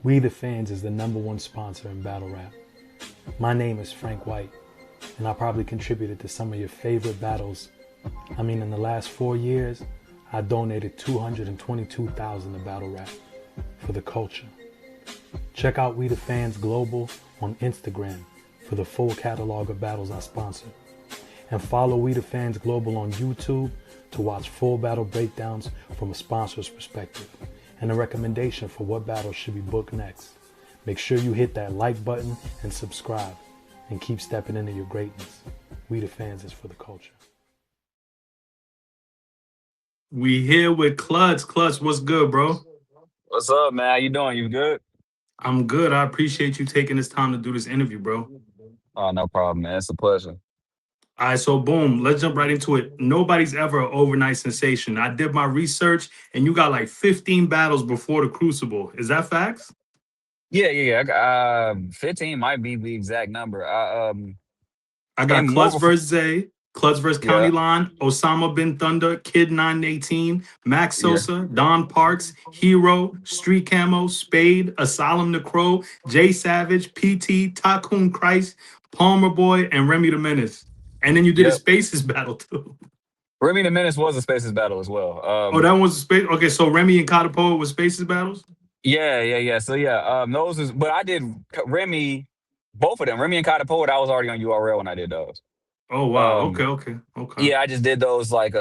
We the Fans is the #1 sponsor in battle rap. My name is Frank White, and I probably contributed to some of your favorite battles. I mean, in the last 4 years, I donated $222,000 to battle rap for the culture. Check out We the Fans Global on Instagram for the full catalog of battles I sponsor. And follow We the Fans Global on YouTube to watch full battle breakdowns from a sponsor's perspective and a recommendation for what battles should be booked next. Make sure you hit that like button and subscribe, and keep stepping into your greatness. We the Fans is for the culture. We here with Klutz. Klutz, what's good, bro? What's up, man? How you doing? You good? I'm good. I appreciate you taking this time to do this interview, bro. Oh, no problem, man. It's a pleasure. All right, so boom, let's jump right into it. Nobody's ever an overnight sensation. I did my research, and you got like 15 battles before the Crucible. Is that facts? Yeah. 15 might be the exact number. I got And more Klutz before. versus Zay, Klutz versus County Yeah, Line, Osama bin Thunder, Kid 918, Max yeah, Sosa, Don Parks, Hero, Street Camo, Spade, Asylum the Crow, Jay Savage, PT, Tycoon Christ, Palmer Boy, and Remy the Menace. And then you did a yep. Spaces battle too. Remy the Menace was a Spaces battle as well. Oh, that was a space. Okay, so Remy and Katapoa was Spaces battles. Yeah. So yeah, those is. But I did Remy, both of them. Remy and Kata Poet. I was already on URL when I did those. Oh wow. Um, Okay. yeah, I just did those like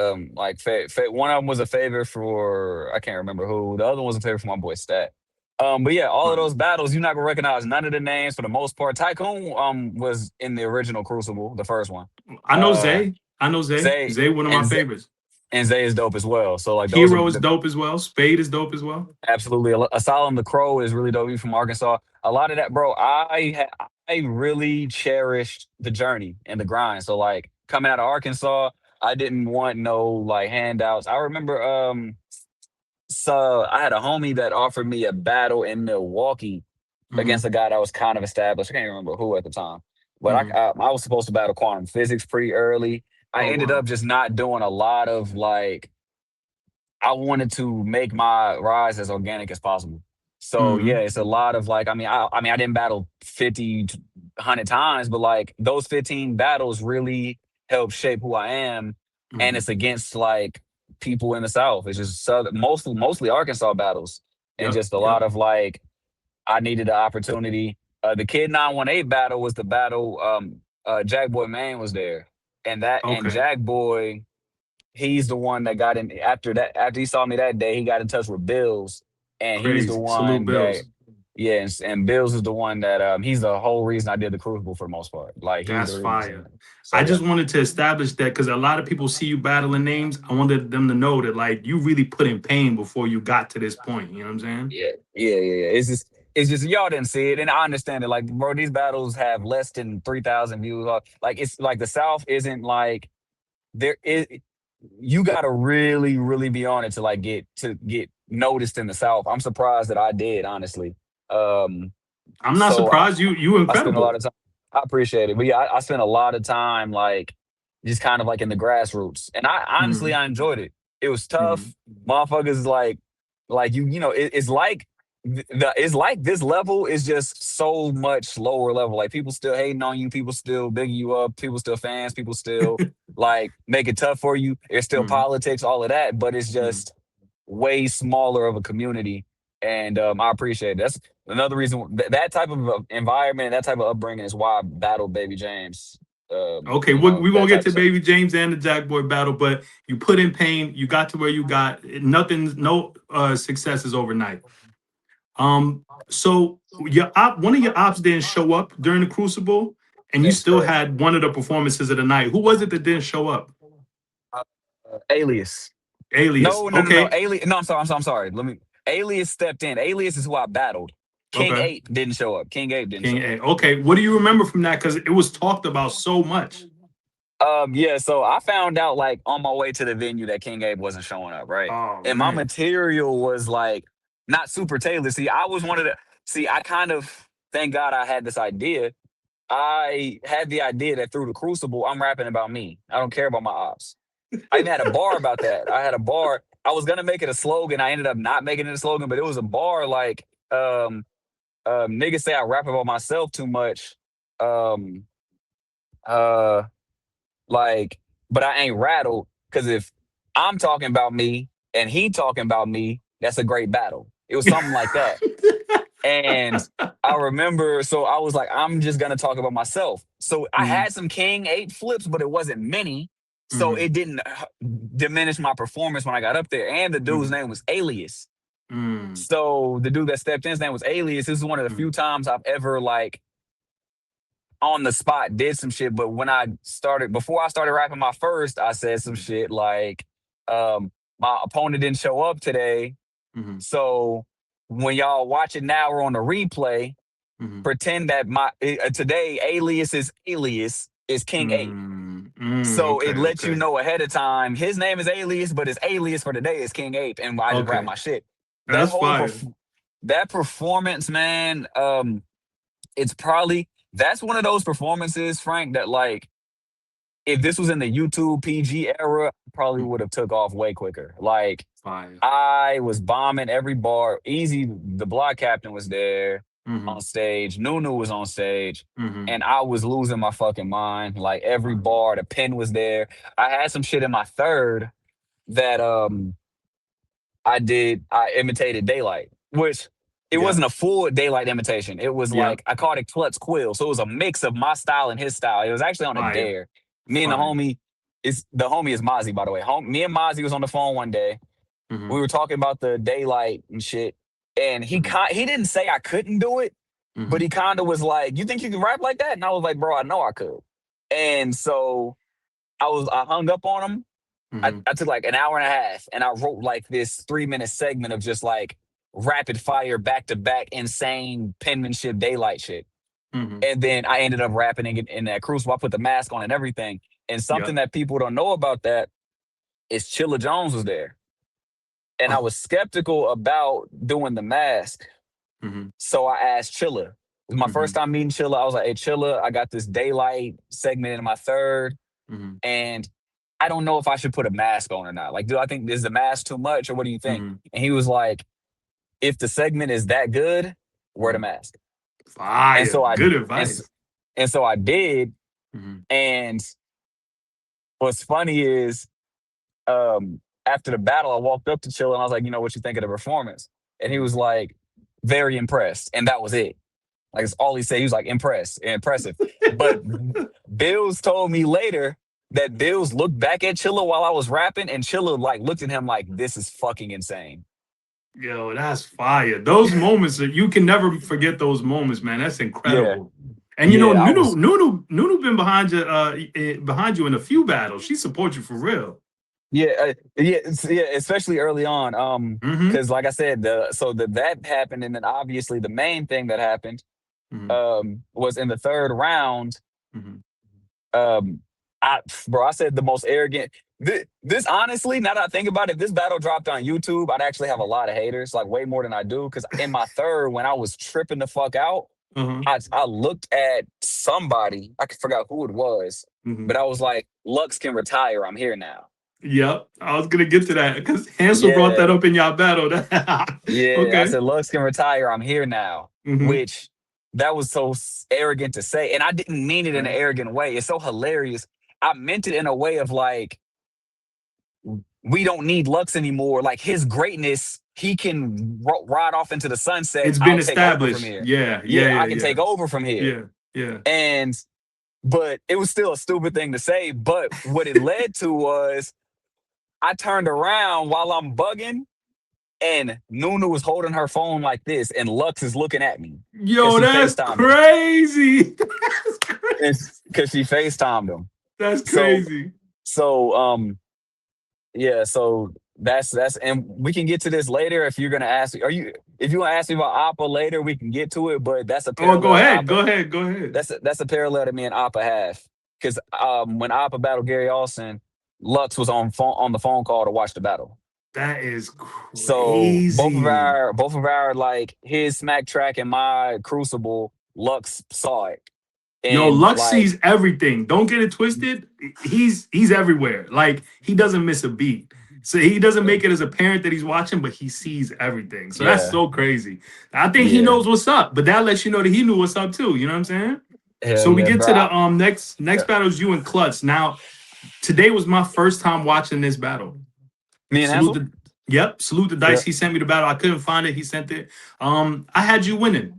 one of them was a favor for I can't remember who. The other one was a favor for my boy Stat. But yeah, all of Right. those battles, you're not gonna recognize none of the names for the most part. Tycoon was in the original Crucible, the first one. I know Uh Zay. I know Zay. Zay Zay, one of my and Zay, favorites. and Zay is dope as well. So like those are Hero is dope as well. Spade is dope as well. absolutely. Asylum the Crow is really dope. He's from Arkansas. A lot of that, bro. I really cherished the journey and the grind. So like coming out of Arkansas, I didn't want no like handouts. I remember so I had a homie that offered me a battle in Milwaukee against Hmm. a guy that was kind of established. I can't remember who at the time, but Hmm. I was supposed to battle quantum physics pretty early. I Oh ended up wow. just not doing a lot of like I wanted to make my rise as organic as possible. So yeah, Hmm. it's a lot of like I mean I didn't battle 50 100 times, but like those 15 battles really helped shape who I am, and Hmm. it's against like people in the South. It's just mostly Arkansas battles, and Yep. just a Yep. lot of like I needed the opportunity. The Kid 918 battle was the battle. Jack Boy Main was there, and Okay. Jack Boy, he's the one that got in after that. After he saw me that day, he got in touch with Bills, and he's the Crazy. Salute one that, Bills. yeah, and Bills is the one that he's the whole reason I did the Crucible for the most part. Like he's the That's reason. fire. So I yeah, just wanted to establish that because a lot of people see you battling names. I wanted them to know that like you really put in pain before you got to this point. You know what I'm saying? yeah. It's just y'all didn't see it, and I understand it. Like, bro, these battles have less than 3,000 views. Like, it's like the South isn't like there is. You got to really be on it to like get noticed in the South. I'm surprised that I did, honestly. Um, I'm not so surprised. You I spent a lot incredible. of time. I appreciate it, but yeah, I spent a lot of time like just kind of like in the grassroots, and I honestly Hmm. I enjoyed it. It was tough, Hmm. motherfuckers. Like it's like it's like this level is just so much lower level. Like people still hating on you, people still bigging you up, people still fans, people still like make it tough for you. It's still Hmm. politics, all of that, but it's Hmm. just way smaller of a community, and I appreciate it. That's another reason that type of environment, that type of upbringing is why I battled Baby James. Okay, we're gonna That get type to of stuff. Baby James and the Jack Boy battle, but you put in pain. You got to where you got. Nothing, no successes overnight. So one of your ops didn't show up during the Crucible, and you That is still correct. had one of the performances of the night. Who was it that didn't show up? Uh, Alias. Alias. No. Okay. Alias. No, I'm sorry. Let me. Alias stepped in. Alias is who I battled. King Okay. Ape didn't show up. King Ape didn't King show A. up. Okay. What do you remember from that? Because it was talked about so much. Yeah, so I found out like on my way to the venue that King Ape wasn't showing up, right? Oh And my man. material was like not super tailored. See, I was one of the see, I kind of thank God I had this idea. I had the idea that through the Crucible, I'm rapping about me. I don't care about my ops. I even had a bar about that. I had a bar. I was gonna make it a slogan. I ended up not making it a slogan, but it was a bar like niggas say I rap about myself too much. Um, uh, like, but I ain't rattled because if I'm talking about me and he talking about me, that's a great battle. It was something like that. And I remember, so I was like, I'm just gonna talk about myself. So I Mhm. had some King 8 flips, but it wasn't many. So Mhm. it didn't diminish my performance when I got up there. And the dude's Mhm. name was Alias. Mm. So the dude that stepped in, his name was Alias. This is one of the few Mhm. times I've ever like on the spot did some shit. But when I started, before I started rapping my first, I said some Mhm. shit like, my opponent didn't show up today. Mhm. So when y'all watch it now or on the replay, Mhm. pretend that my today alias is King 8. Mm. Mm. So it Okay. lets you Okay. know ahead of time his name is Alias, but his alias for today is King 8, and I just rap Okay. my shit. That That's whole fire. that performance, man, it's probably that's one of those performances, Frank, that like if this was in the YouTube PG era, I probably would Mhm. have took off way quicker. Like Fire. I was bombing every bar. Easy, the block captain was there on Mhm. stage. Nunu was on stage. Mhm. And I was losing my fucking mind. Like every Fire. bar, the pen was there. I had some shit in my third that I imitated Daylight, which it Yeah. wasn't a full Daylight imitation. It was Yeah. like I called it Klutz Quill. So it was a mix of my style and his style. It was actually on a Fire. dare. Me and Fire. the homie is Mozzie, by the way. Me and Mozzie was on the phone one day. We Mhm. were talking about the Daylight and shit. And Mhm. he didn't say I couldn't do it, but Mhm. he kind of was like, "You think you can rap like that?" And I was like, "Bro, I know I could." And so I hung up on him. Mhm. I took like an hour and a half and I wrote like this 3 minute segment of just like rapid fire back to back insane penmanship Daylight shit. Mhm. And then I ended up rapping in that Crucible. I put the mask on and everything. And Yeah. something that people don't know about that is Chilla Jones was there. And I Oh. was skeptical about doing the mask. Mhm. So I asked Chilla. It was my first Mhm. time meeting Chilla. I was like, "Hey, Chilla, I got this Daylight segment in my third. Mhm. And I don't know if I should put a mask on or not. Like, do I think is the mask too much or what do you think?" Mhm. And he was like, "If the segment is that good, wear the Mhm. mask." And Fire. so I Good and s- advice. and so I did. Mhm. And what's funny is after the battle, I walked up to Chill and I was like, "What you think of the performance?" And he Mhm. was like, "Very impressed." And that was it. Like it's all he said. He was like, "Impressed, impressive." But Bills told me later that Bills looked back at Chilla while I was rapping, and Chilla like looked at him like, "This is fucking insane." Yo, that's fire. Those moments that you can never forget those moments, man. That's Yeah, incredible. And you know, yeah, I Nunu, was. Nunu, Nunu been behind you in a few battles. She supports you for real. Yeah, yeah, especially early on. Mm-hmm. Because like I said, that happened, and then obviously the main thing that happened, Mm-hmm. was in the third round. Mm-hmm. Um, I said the most arrogant. This honestly, now that I think about it, if this battle dropped on YouTube, I'd actually have a lot of haters, like way more than I do. Because in my third, when I was tripping the fuck out, Uh-huh. I looked at somebody, I forgot who it was, Mm-hmm. but I was like, "Lux can retire. I'm here now." Yep. I was gonna get to that because Hansel brought Yeah, that up in y'all battle. yeah. I Okay. said, "Lux can retire. I'm here now," Mm-hmm. which that was so arrogant to say, and I didn't mean it in an Right. arrogant way. It's so hilarious. I meant it in a way of like, we don't need Lux anymore. Like his greatness, he can ride off into the sunset. It's been I'll take over from established. here. Yeah. Yeah. Yeah, Yeah. I can Yeah. take over from here. Yeah. Yeah. And but it was still a stupid thing to say. But what it led to was I turned around while I'm bugging, and Nunu was holding her phone like this, and Lux is looking at me because Yo, she that's FaceTimed him. crazy. That's crazy. Because she FaceTimed him. That's So crazy. so yeah, so that's and we can get to this later if you're gonna ask me. Are you if you want to ask me about Appa later, we can get to it, but that's a Oh, go parallel that ahead. Appa Go ahead. Go ahead. that's a parallel that me and Appa have. Because when Appa battled Gary Austin, Lux was on the phone call to watch the battle. That is So crazy. both of our like his smack track and my Crucible, Lux saw it. Yo, And Lux like, sees everything. Don't get it twisted. He's everywhere. Like he doesn't miss a beat. So he doesn't make it as apparent that he's watching, but he sees everything. So that's Yeah. so crazy. I think he Yeah. knows what's up, but that lets you know that he knew what's up too. You know what I'm saying? Hell So we yeah, get bro. to the next Yeah. battle is you and Klutz. Now, today was my first time watching this battle. Me and Salute Hansel? the salute the dice. Yeah. He sent me the battle. I couldn't find it. He sent it. I had you winning.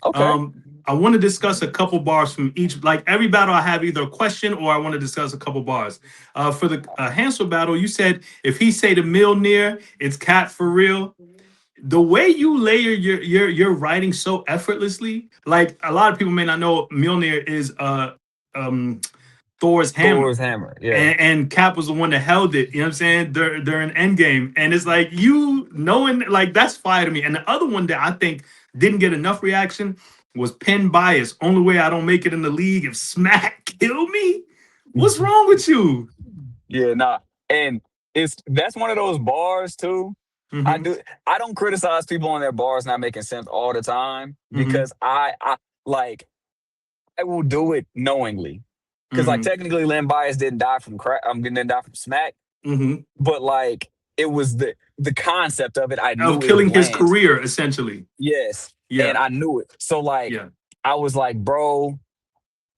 Okay. I want to discuss a couple bars from each. Like every battle, I have either a question or I want to discuss a couple bars. For the Hansel battle, you said if he say the mill near, it's cat for real. The way you layer your writing so effortlessly, like a lot of people may not know, Mjolnir is um Thor's hammer. Thor's hammer. Yeah. And Cap was the one that held it, you know what I'm saying, during Endgame. And it's like, you knowing, like, that's fire to me. And the other one that I think didn't get enough reaction was Pin Bias. Only way I don't make it in the league if Smack kill me. What's wrong with you? Yeah, nah. And that's one of those bars too. I Mm-hmm. do I don't criticize people on their bars not making sense all the time Mm-hmm. because I like I will do it knowingly. Because like Mm-hmm. technically Lynn Bias didn't die from crack. Didn't die from smack, Mm-hmm. but like it was the concept of it. I Of knew it would killing his land. career, essentially. Yes, and Yeah. I knew it. So like Yeah. I was like, bro,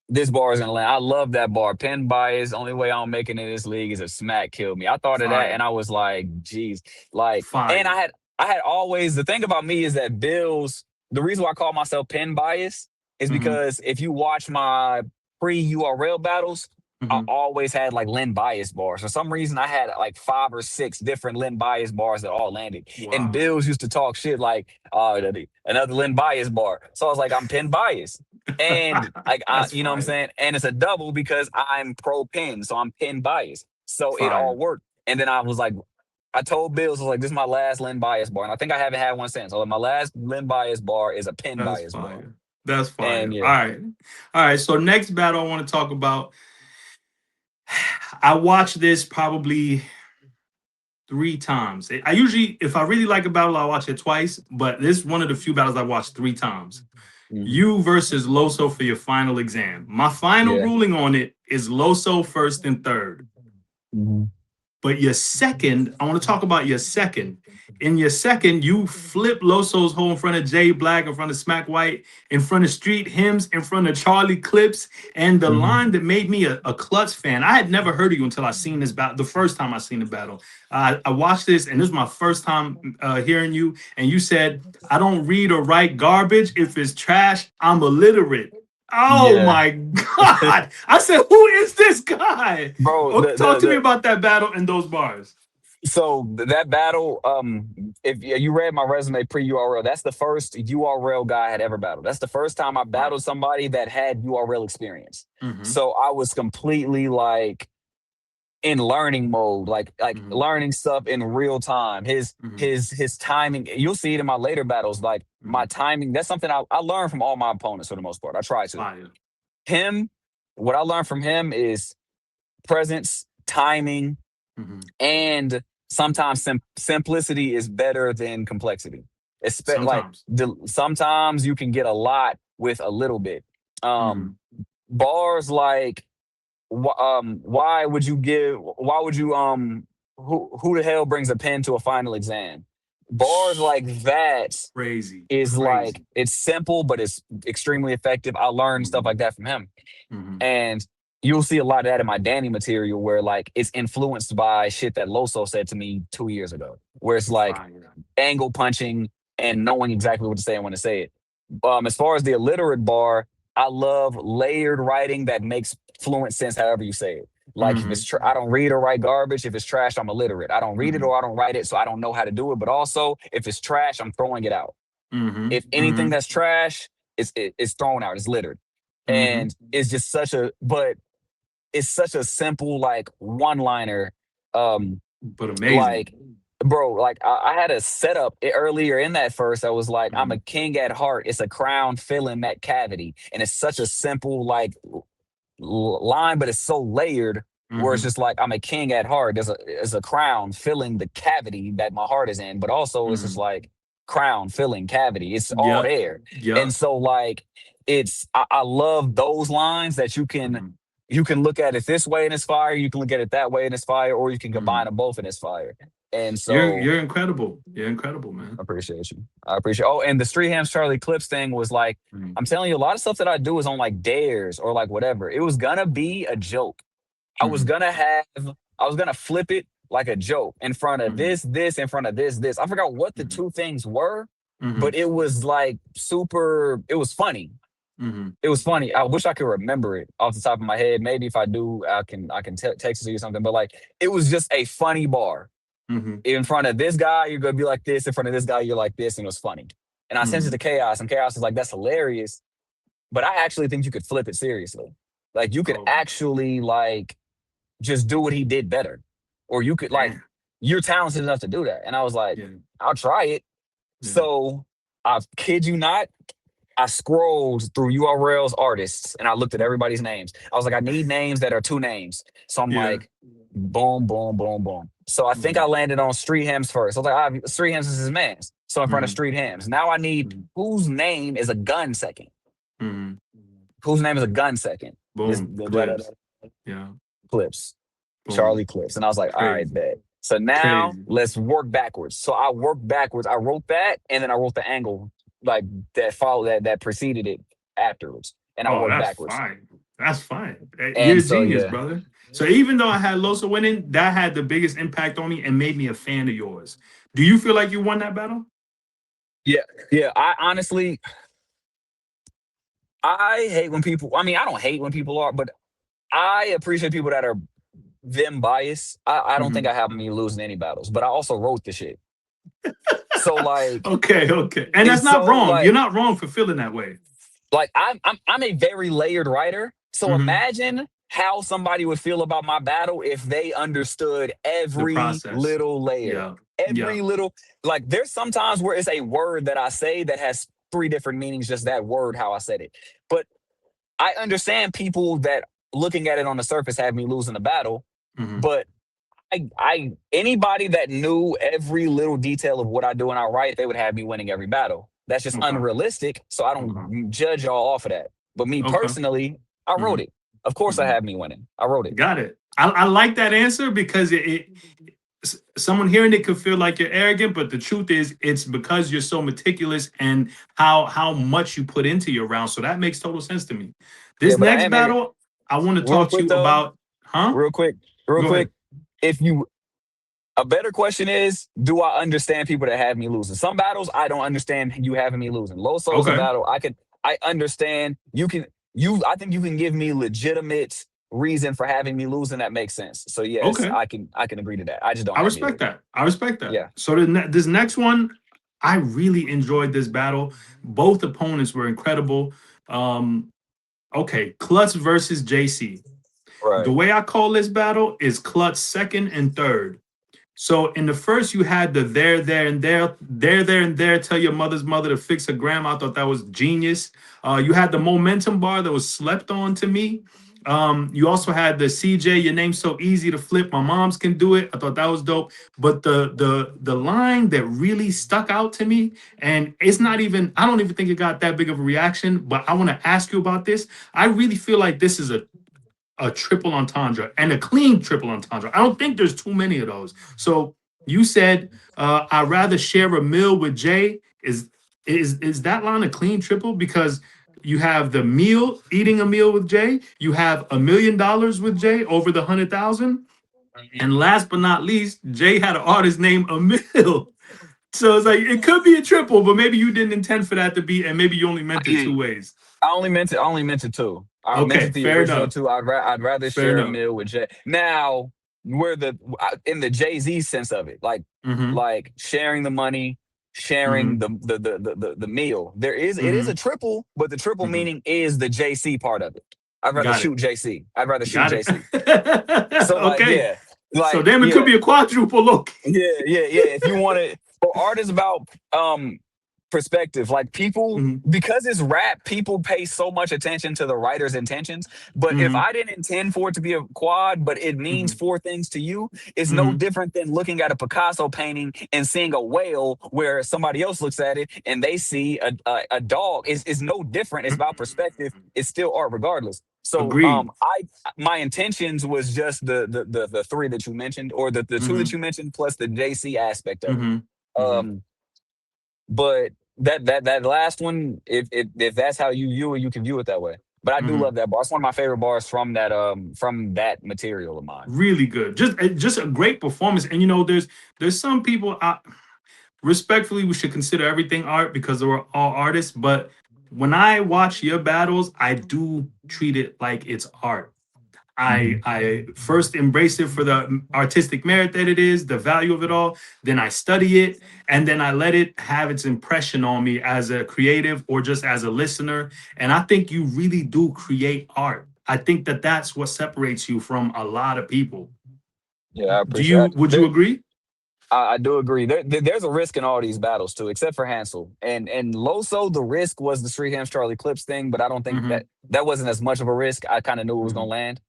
this bar is gonna land. I love that bar. Pin bias. Only way I'm making it in this league is if Smack killed me. I thought of that, Fire. and I was like, geez, like, and Fire. I had always the thing about me is that Bills. The reason why I call myself pin bias is Mm-hmm. because if you watch my pre URL battles, I Mm-hmm. always had like Lynn bias bars. For some reason, I had like 5 or 6 different Lynn bias bars that all landed. And Wow. Bills used to talk shit like, "Oh, another Lynn bias bar." So I was like, I'm pin bias. And like That's you know what I'm fire. saying? And it's a double because I'm pro pin, so I'm pin bias. So it all Fire. worked. And then I was like, I told Bills, I was like, this is my last Lynn bias bar. And I think I haven't had one since. So my last Lynn bias bar is a pin That's bias bar. fire. That's And fire. All yeah. right. All right. So next battle I want to talk about. I watched this probably 3 times. I usually, if I really like a battle, I watch it twice. But this is one of the few battles I watched 3 times. Mhm. You versus Loso for your final exam. My final Yeah. ruling on it is Loso first and third. Mhm. But your second, I want to talk about your second. In your second, you flip Loso's hole in front of Jay Black, in front of Smack White, in front of Street Hymns, in front of Charlie Clips, and the Mhm. line that made me a Klutz fan. I had never heard of you until I seen this battle. The first time I seen the battle, I watched this, and this was my first time hearing you. And you said, "I don't read or write garbage. If it's trash, I'm illiterate." Oh Yeah. my God. I said, who is this guy? Bro, Okay, talk to me about that battle and those bars. that battle, if you read my resume pre-URL, that's the first URL guy I had ever battled. That's the first time I Wow. battled somebody that had URL experience. Mm-hmm. So I was completely like in learning mode, like Mm-hmm. learning stuff in real time. Mm-hmm. His timing, you'll see it in my later battles. Like my Mm-hmm. timing, that's something I learned from all my opponents for the most part. I try to. Fire. Him, what I learned from him is presence, timing, Mm-hmm. and sometimes simplicity is better than complexity. Like Sometimes. sometimes you can get a lot with a little bit. Mm-hmm. Bars like why would you who the hell brings a pen to a final exam? Bars like that Crazy. is like Crazy. it's simple but it's extremely effective. I learned stuff Mm-hmm. like that from him. Mm-hmm. And you'll see a lot of that in my Danny material where like it's influenced by shit that Loso said to me 2 years ago, where it's like Fire. angle punching and knowing exactly what to say and when to say it. As far as the illiterate bar, I love layered writing that makes fluent sense however you say it. Like if Mm-hmm. it's I don't read or write garbage. If it's trash, I'm illiterate. I don't read it Mm-hmm. or I don't write it, so I don't know how to do it. But also, if it's trash, I'm throwing it out. Mm-hmm. If anything Mm-hmm. that's trash, it's thrown out. It's littered, Mm-hmm. and it's just it's such a simple like one liner. But amazing. Like bro, like I had a setup earlier in that first. I was like, I'm Mm-hmm. a king at heart. It's a crown filling that cavity, and it's such a simple like line, but it's so layered. Where it's Mm-hmm. just like I'm a king at heart. There's a crown filling the cavity that my heart is in, but also it's just Mm-hmm. like crown filling cavity. It's all Yep. there, and Yep. so like I love those lines that you can Mm-hmm. you can look at it this way and it's fire. You can look at it that way and it's fire, or you can combine Mhm. them both and it's fire. And You're so you're incredible. You're incredible, man. I appreciate you. I appreciate. Oh, and the Street Hams Charlie Clips thing was like, Mhm. I'm telling you, a lot of stuff that I do is on like dares or like whatever. It was gonna be a joke. I was Mhm. gonna have, I was gonna flip it like a joke in front of Mhm. this, in front of this. I forgot what the Mhm. two things were, but Mhm. it was like super. It was funny. Mhm. It was funny. I wish I could remember it off the top of my head. Maybe if I do, I can text it to you something. But like, it was just a funny bar. Mhm. In front of this guy, you're gonna be like this. In front of this guy, you're like this, and it was funny. And I sent it Mhm. to Chaos, and Chaos was like, "That's hilarious." But I actually think you could flip it seriously. Like you could Oh, actually like just do what he did better, or you could like damn. you're talented enough to do that. And I was like, Yeah. I'll try it. Yeah. So I kid you not, I scrolled through URLs, artists, and I looked at everybody's names. I was like, I need names that are two names. So I'm Yeah. like, boom, boom, boom, boom. So I think I Mhm. landed on Street Hams first. I was like, Street Hams is his man's. So in front of Mhm. Street Hams. Now I need Mhm. whose name is a gun second. Mhm. Whose name is a gun second? This Boom. the Clips. Yeah. Clips. Boom. Charlie Clips. And I was like, all right, Crazy. bet. So now Crazy. let's work backwards. So I worked backwards. I wrote that and then I wrote the angle like that followed that preceded it afterwards. And I Oh, worked that's backwards. fine. That's fine. You're And a so genius, yeah. brother. So even though I had Loso winning, that had the biggest impact on me and made me a fan of yours. Do you feel like you won that battle? Yeah. Yeah. I honestly I hate when people I mean, I don't hate when people are, but I appreciate people that are them biased. I don't think Mhm. I have me losing any battles, but I also wrote the shit. So like Okay, okay. And that's it's not so wrong. You're like not wrong for feeling that way. I'm a very layered writer. So Mhm. imagine how somebody would feel about my battle if they understood The every process. little layer. Yeah. Yeah. Every little like there's sometimes where it's a word that I say that has three different meanings, just that word, how I said it. But I understand people that looking at it on the surface have me losing the battle, Mhm. but I anybody that knew every little detail of what I do and I write, they would have me winning every battle. That's just Okay. unrealistic. So I Okay. don't judge y'all off of that. But me Okay. personally, I wrote Mhm. it. Of course, I Mhm. have me winning. I wrote it. Got it. I like that answer because someone hearing it could feel like you're arrogant, but the truth is it's because you're so meticulous and how much you put into your round. So that makes total sense to me. Yeah, This but I next am maybe battle, I want to real talk to quick you though. about, huh? Real quick, real Go quick. ahead. If you a better question is, do I understand people that have me losing? Some battles I don't understand you having me losing. Loso's a Okay. battle I understand. I think you can give me legitimate reason for having me losing that makes sense. So yes, Okay. I can agree to that. I just don't I have me respect losing. that. I respect that. Yeah. So this next one, I really enjoyed this battle. Both opponents were incredible. Um, okay, Klutz versus JC. The Right. way I call this battle is Klutz second and third. So in the first, you had the there, and there, and there. Tell your mother's mother to fix her grandma. I thought that was genius. You had the momentum bar that was slept on to me. You also had the CJ. Your name's so easy to flip. My mom's can do it. I thought that was dope. But the line that really stuck out to me, and it's not even. I don't even think it got that big of a reaction. But I want to ask you about this. I really feel like this is a triple entendre and a clean triple entendre. I don't think there's too many of those. So you said I'd rather share a meal with Jay. Is that line a clean triple? Because you have the meal, eating a meal with Jay. You have $1 million with Jay, over the 100,000. Mhm. And last but not least, Jay had an artist named Emil. So it's like it could be a triple, but maybe you didn't intend for that to be, and maybe you only meant it two ways. I only meant it two. I meant Okay, it the fair original enough. two. I'd rather Fair share a enough. meal with Jay. Now, where the in the Jay-Z sense of it, Mm-hmm. like sharing the money, sharing Mm-hmm. the meal. It is a Mm-hmm. triple, but the triple Mm-hmm. meaning is the JC part of it. I'd rather Got it. shoot JC. I'd rather shoot Got it. JC. So Okay. So damn, it could yeah, be a quadruple look. yeah. If you want it for art is about perspective. Like people, Hmm. because it's rap, people pay so much attention to the writer's intentions. But if Hmm. I didn't intend for it to be a quad, but it means Hmm. four things to you, it's no Hmm. different than looking at a Picasso painting and seeing a whale where somebody else looks at it and they see a dog. It's no different. It's about perspective. It's still art regardless. So Agreed. I my intentions was just the three that you mentioned, or the two that Hmm. you mentioned, plus the JC aspect of it. Hmm. Hmm. Um, but that last one, if that's how you view it, you can view it that way. But I do Hmm. love that bar. It's one of my favorite bars from that material of mine. Really good. Just a great performance. And there's some people. Respectfully, we should consider everything art because we're all artists. But when I watch your battles, I do treat it like it's art. I Hmm. I first embrace it for the artistic merit that it is, the value of it all. Then I study it, and then I let it have its impression on me as a creative or just as a listener. And I think you really do create art. I think that that's what separates you from a lot of people. Yeah, I Do appreciate you? it. Would you agree? I do agree. There's a risk in all these battles too, except for Hansel and Loso. The risk was the Street Hams Charlie Clips thing, but I don't think Mm-hmm. that wasn't as much of a risk. I kind of knew it was Mm-hmm. gonna land.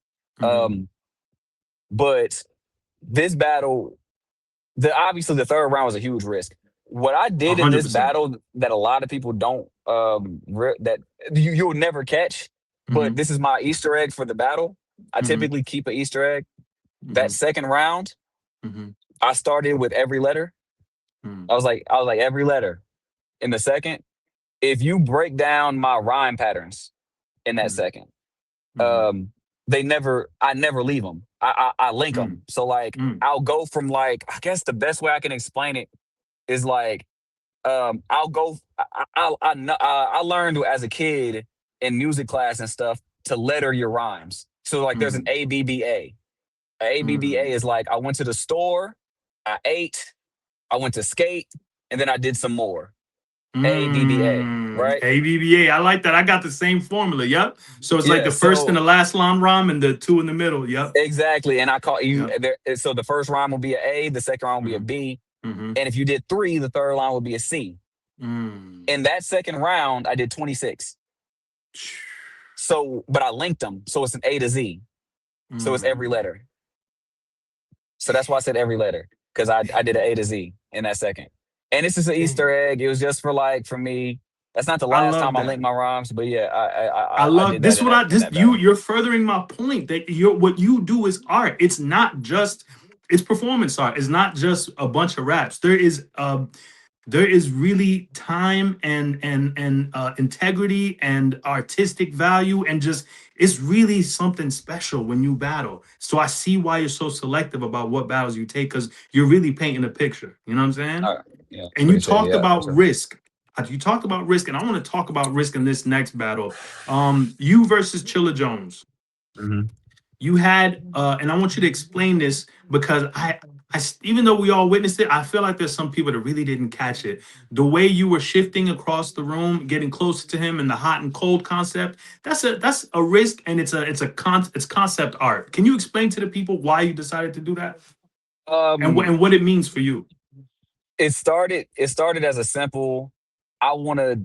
Mm-hmm. Um, but this battle, obviously the third round was a huge risk. What I A did in hundred this percent. battle that a lot of people don't that you'll never catch, but Mm-hmm. this is my Easter egg for the battle. I Mm-hmm. typically keep an Easter egg. That Mm-hmm. second round, Mm-hmm. I started with every letter. Mm-hmm. I was like every letter. In the second, if you break down my rhyme patterns in that second, Mm-hmm. um, I never leave them. I link Mm-hmm. them. So like, I'll go from like, I guess the best way I can explain it is like, I'll go. I learned as a kid in music class and stuff to letter your rhymes. So like, there's an Mm-hmm. ABBA. A ABBA Mm-hmm. is like, I went to the store, I ate, I went to skate, and then I did some more. ABBA, right? ABBA. I like that. I got the same formula. Yep. So it's like Yeah. the first and So the last line rhyme and the two in the middle. Yep. exactly, and I call you Yep. there. So the first rhyme will be a A, the second rhyme will be a Mm-hmm. B, Mm-hmm. and if you did three, the third line would be a C. Mm. In that second round, I did 26. So, but I linked them, so it's an A to Z. So it's every Mm. letter. So that's why I said every letter, because I did an A to Z in that second. And this is an Easter Dang. egg. It was just for like for me. That's not the I last love time I linked that. my rhymes, but yeah, I I love did that this. in What I in this that battle. you're furthering my point that what you do is art. It's not just it's performance art. It's not just a bunch of raps. There is really time and integrity and artistic value and just it's really something special when you battle. So I see why you're so selective about what battles you take because you're really painting a picture. You know what I'm saying? All right, yeah, And you appreciate it. talked Yeah, for about sure. risk. You talked about risk, and I want to talk about risk in this next battle. You versus Chilla Jones. Hmm. You had, and I want you to explain this because even though we all witnessed it, I feel like there's some people that really didn't catch it. The way you were shifting across the room, getting closer to him, and the hot and cold concept. That's a risk, and it's concept art. Can you explain to the people why you decided to do that and Um, what it means for you? it started as a simple. I want to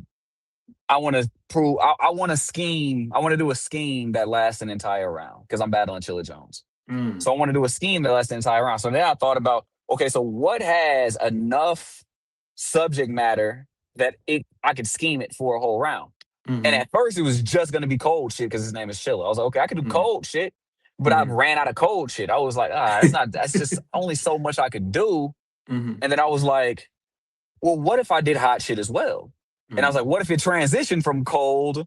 I want to prove. I want to scheme. I want to do a scheme that lasts an entire round because I'm battling Chilla Jones. Mm, So I want to do a scheme that lasts the entire round. So then I thought about, okay, so what has enough subject matter that I could scheme it for a whole round? And mm-hmm, at first it was just gonna be cold shit because his name is Chilla. I was like, okay, I could do mm-hmm, cold shit, but I mm-hmm. ran out of cold shit. I was like, that's just only so much I could do. Mm-hmm. And then I was like, well, what if I did hot shit as well? And I was Mm, like, what if it transitioned from cold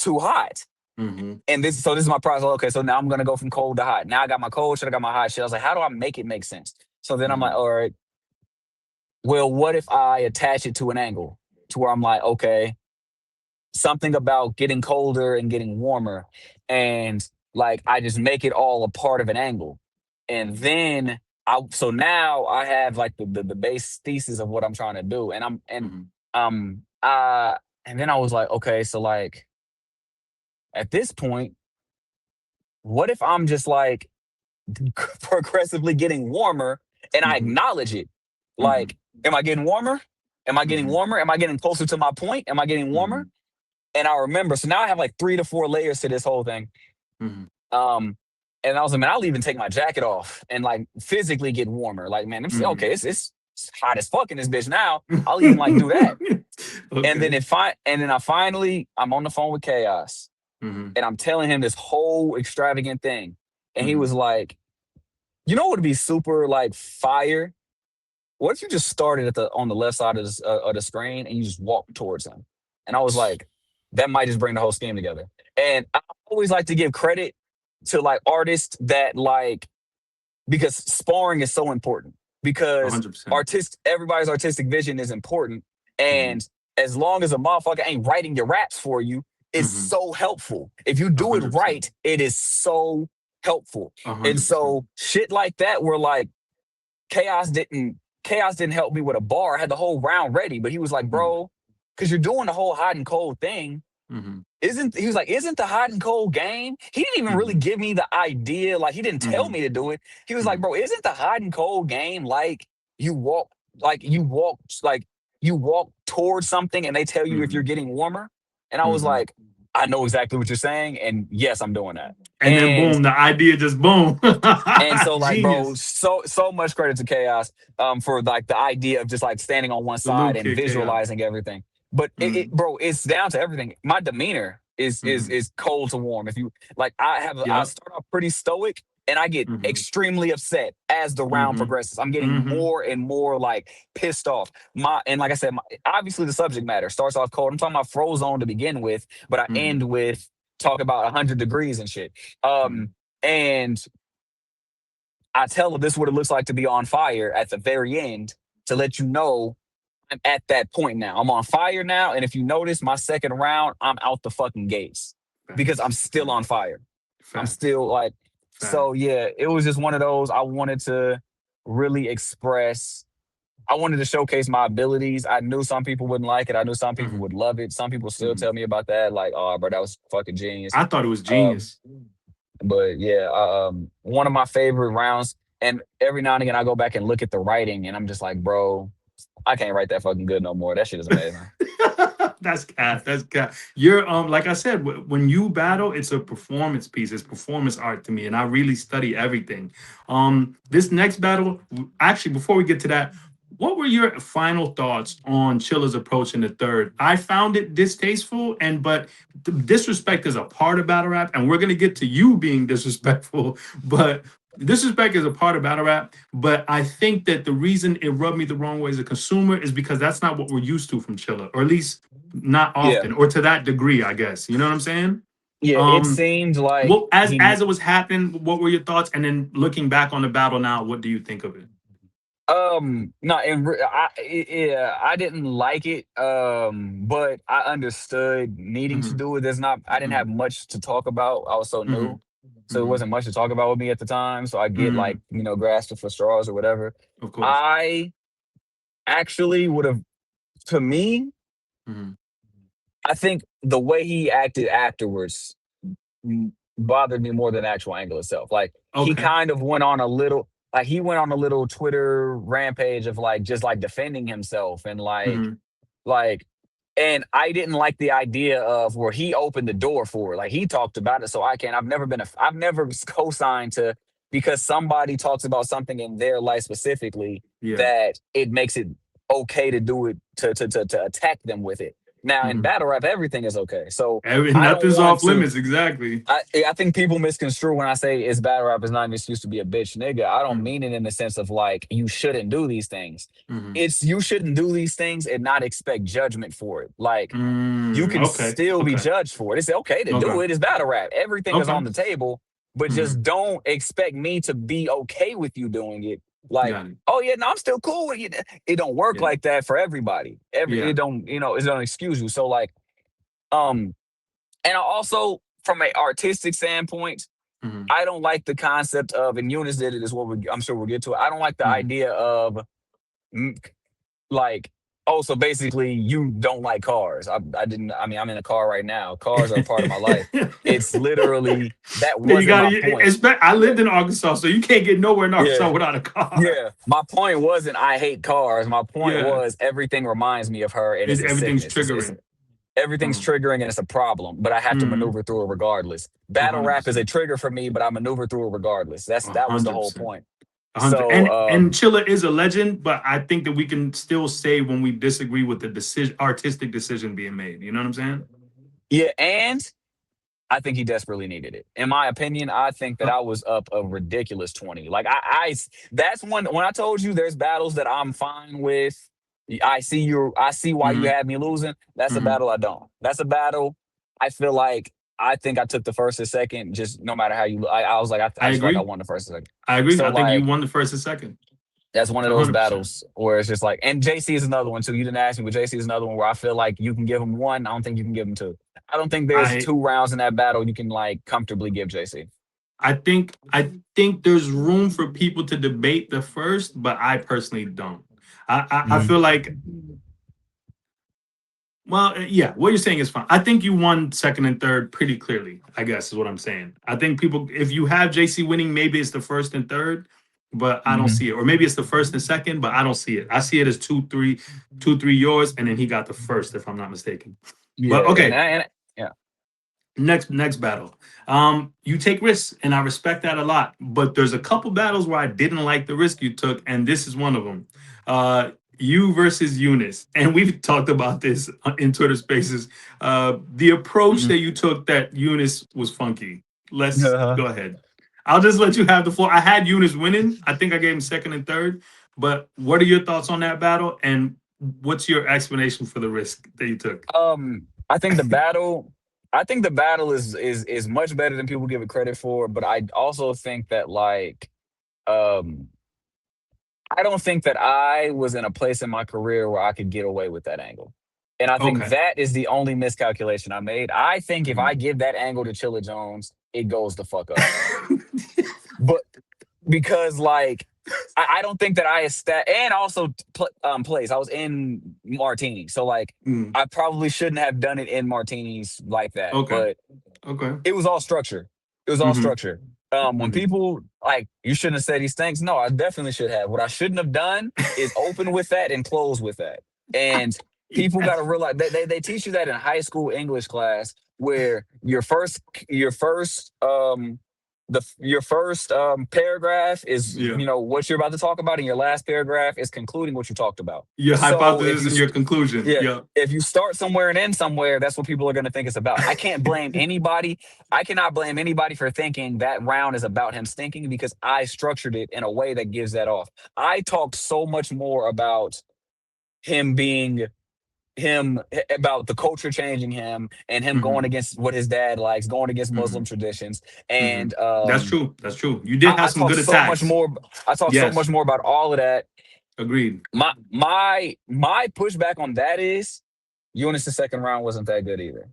to hot? mhm, And this is my process. Okay, so now I'm gonna go from cold to hot. Now I got my cold shit, I got my hot shit. I was like, how do I make it make sense? So then I'm like, mhm, all right, well, what if I attach it to an angle to where I'm like, okay, something about getting colder and getting warmer, and like I just make it all a part of an angle, and then so now I have like the base thesis of what I'm trying to do, and mhm, um uh and then I was like, okay, so like at this point, what if I'm just like progressively getting warmer and I mhm, acknowledge it? mhm, Like, am I getting warmer? Am I getting Mm-hmm. warmer? Am I getting closer to my point? Am I getting warmer? And I remember, so now I have like 3 to 4 layers to this whole thing. Mm-hmm. And I was like, man, I'll even take my jacket off and like physically get warmer. Like, man, okay, it's hot as fuck in this bitch now. I'll even like do that. And then Okay. I'm on the phone with Chaos Mm-hmm. and I'm telling him this whole extravagant thing. And he Mm-hmm. was like, you know what would be super like fire? What if you just started on the left side of the screen and you just walk towards him? And I was like, that might just bring the whole scheme together. And I always like to give credit to like artists that like, because sparring is so important, because 100%. everybody's artistic vision is important. Mm-hmm. And as long as a motherfucker ain't writing your raps for you, it's Mm-hmm. so helpful. If you do it 100%. right, it is so helpful. And 100%. so shit like that where like Chaos didn't help me with a bar. I had the whole round ready, but he was like, Mm-hmm. bro, because you're doing the whole hot and cold thing. Mm-hmm. He was like, isn't the hot and cold game? He didn't even really Mm-hmm. give me the idea. Like he didn't tell Mm-hmm. me to do it. He was like, bro, isn't the hot and cold game like you walk, like you walk towards something and they tell you if Mm-hmm. you're getting warmer? And I was Mm-hmm. like, I know exactly what you're saying. And yes, I'm doing that. And then And boom, the idea just boom. and so like, bro, Genius. so much credit to Chaos for like the idea of just like standing on one side Salute and Kid Chaos. visualizing everything. But Mm-hmm. bro, it's down to everything. My demeanor is Mm-hmm. is cold to warm. If you like, I Yep. start off pretty stoic and I get Mm-hmm. extremely upset as the round Mm-hmm. progresses. I'm getting Mm-hmm. more and more like pissed off. And like I said, obviously the subject matter starts off cold. I'm talking about Frozone to begin with, but I Mm-hmm. end with talk about 100 degrees and shit. Mm-hmm. And I tell them this is what it looks like to be on fire at the very end to let you know I'm at that point now. I'm on fire now. And if you notice my second round, I'm out the fucking gates because Facts. I'm still on fire. I'm Facts. still like, Facts. so yeah, it was just one of those. I wanted to really express, I wanted to showcase my abilities. I knew some people wouldn't like it. I knew some people Mm-hmm. would love it. Some people still Mm-hmm. tell me about that. Like, oh, bro, that was fucking genius. I thought it was Um, genius. but yeah, one of my favorite rounds. And every now and again, I go back and look at the writing, and I'm just like, bro, I can't write that fucking good no more. That shit is amazing. That's cat. That's cat. You're like I said, when you battle, it's a performance piece. It's performance art to me, and I really study everything. This next battle, actually, before we get to that, what were your final thoughts on Chilla's approach in the third? I found it distasteful, but the disrespect is a part of battle rap, and we're gonna get to you being disrespectful, but disrespect is a part of battle rap. But I think that the reason it rubbed me the wrong way as a consumer is because that's not what we're used to from Chilla, or at least not Yeah. often, or to that degree, I guess. You know what I'm saying? Yeah, it Um, seemed like what as it was happening, what were your thoughts? And then looking back on the battle now, what do you think of it? no, yeah, I didn't like it, but I understood needing to Mm-hmm. do it. I didn't have Mm-hmm. much to talk about. I was so Mm-hmm. new, so it wasn't much to talk about with me at the time. So I get Mm-hmm. like, grasping for straws or whatever. Of course. I actually would have, to me, Mm-hmm. I think the way he acted afterwards bothered me more than the actual angle itself. Like he Okay. kind of went on a little Twitter rampage of like just like defending himself and Mm-hmm. like and I didn't like the idea of where he opened the door for it. Like he talked about it, so I can't. I've never co-signed to because somebody talks about something in their life specifically Yeah. that it makes it okay to do it to attack them with it. Now in Mm-hmm. battle rap, everything is okay. So I don't Nothing's want off to. limits. Exactly. I think people misconstrue when I say it's battle rap is not an excuse to be a bitch nigga. I don't Mm-hmm. mean it in the sense of like you shouldn't do these things. Mm-hmm. It's you shouldn't do these things and not expect judgment for it. Like you can Okay. still be Okay. judged for it. It's okay to do Okay. it. It's battle rap. Everything is Okay. on the table, but Mm-hmm. just don't expect me to be okay with you doing it. Like, Got it. oh yeah, no, I'm still cool with you. It don't work Yeah. like that for everybody. Yeah. It don't, it don't excuse you. So like, um, and I also from an artistic standpoint. Mm-hmm. I don't like the concept of, and Eunice did it, is what I'm sure we'll get to it. I don't like the Mm-hmm. idea of mm, like Oh, so basically, you don't like cars. I didn't. I mean, I'm in a car right now. Cars are a part of my life. It's literally that Yeah, you wasn't got my to point. expect. I lived in Arkansas, so you can't get nowhere in Arkansas Yeah, without a car. yeah. My point wasn't I hate cars. My point Yeah, was everything reminds me of her, and it's a everything's sickness. It's triggering. everything's Mm, triggering, and it's a problem. But I have to mm, maneuver through it regardless. Battle rap is a 100%, trigger for me, but I maneuver through it regardless. a That was the hundred whole percent. point. 100. So And Chilla is a legend, but I think that we can still say when we disagree with the decision, artistic decision being made. You know what I'm saying? yeah, and I think he desperately needed it. In my opinion, I think that I was up a ridiculous 20. Like that's when I told you there's battles that I'm fine with. I see why you Mm-hmm. had me losing. That's a Mm-hmm. battle I don't. That's a battle I feel like I think I took the first and second, just no matter how you I was like, I I just feel like I agree. won the first and second. I agree. So I think you like won the first and second. that's one of those 100%. battles where it's just like, and JC is another one too. You didn't ask me, but JC is another one where I feel like you can give him one. I don't think you can give him two. I don't think there's I two rounds in that battle you can like comfortably give JC. I think there's room for people to debate the first, but I personally don't. I Mhm. feel like, well, yeah, what you're saying is fine. I think you won second and third pretty clearly, I guess is what I'm saying. I think people, if you have JC winning, maybe it's the first and third, but I don't see Mhm. it. Or maybe it's the first and second, but I don't see it. I see it as 2-3 yours, and then he got the first, if I'm not mistaken. But Yeah, okay, and yeah. next battle. You take risks, and I respect that a lot. But there's a couple battles where I didn't like the risk you took, and this is one of them. You versus Eunice, and we've talked about this in Twitter Spaces. The approach Mhm. that you took, that Eunice was funky. Let's go ahead. I'll just let you have the floor. I had Eunice winning. I think I gave him second and third. But what are your thoughts on that battle, and what's your explanation for the risk that you took? I think the battle is much better than people give it credit for, but I also think that like um I don't think that I was in a place in my career where I could get away with that angle. And I think Okay. that is the only miscalculation I made. I think if I Mhm. give that angle to Chilla Jones, it goes the fuck up. But because like I don't think that and also place. I was in Martini, so like Mm. I probably shouldn't have done it in Martinis like that. Okay. But Okay. it was all structure. It was all Mhm. structure. When Mhm. people like you shouldn't have said these things. No, I definitely should have. What I shouldn't have done is open with that and close with that. And people got to Yes. realize they teach you that in high school English class, where your first paragraph is Yeah. what you're about to talk about, and your last paragraph is concluding what you talked about. Your So if hypothesis you and your conclusion. yeah, Yeah. if you start somewhere and end somewhere, that's what people are going to think it's about. I can't blame anybody. I cannot blame anybody for thinking that round is about him stinking because I structured it in a way that gives that off. I talked so much more about him being about the culture changing him and him going Mhm. against what his dad likes, going against Muslim Mhm. traditions. Mhm. And That's true. That's true. You did have I some talked good so much attacks. more. I talked so much Yes. more about all of that. Agreed. My pushback on that is Eunice's second round wasn't that good either.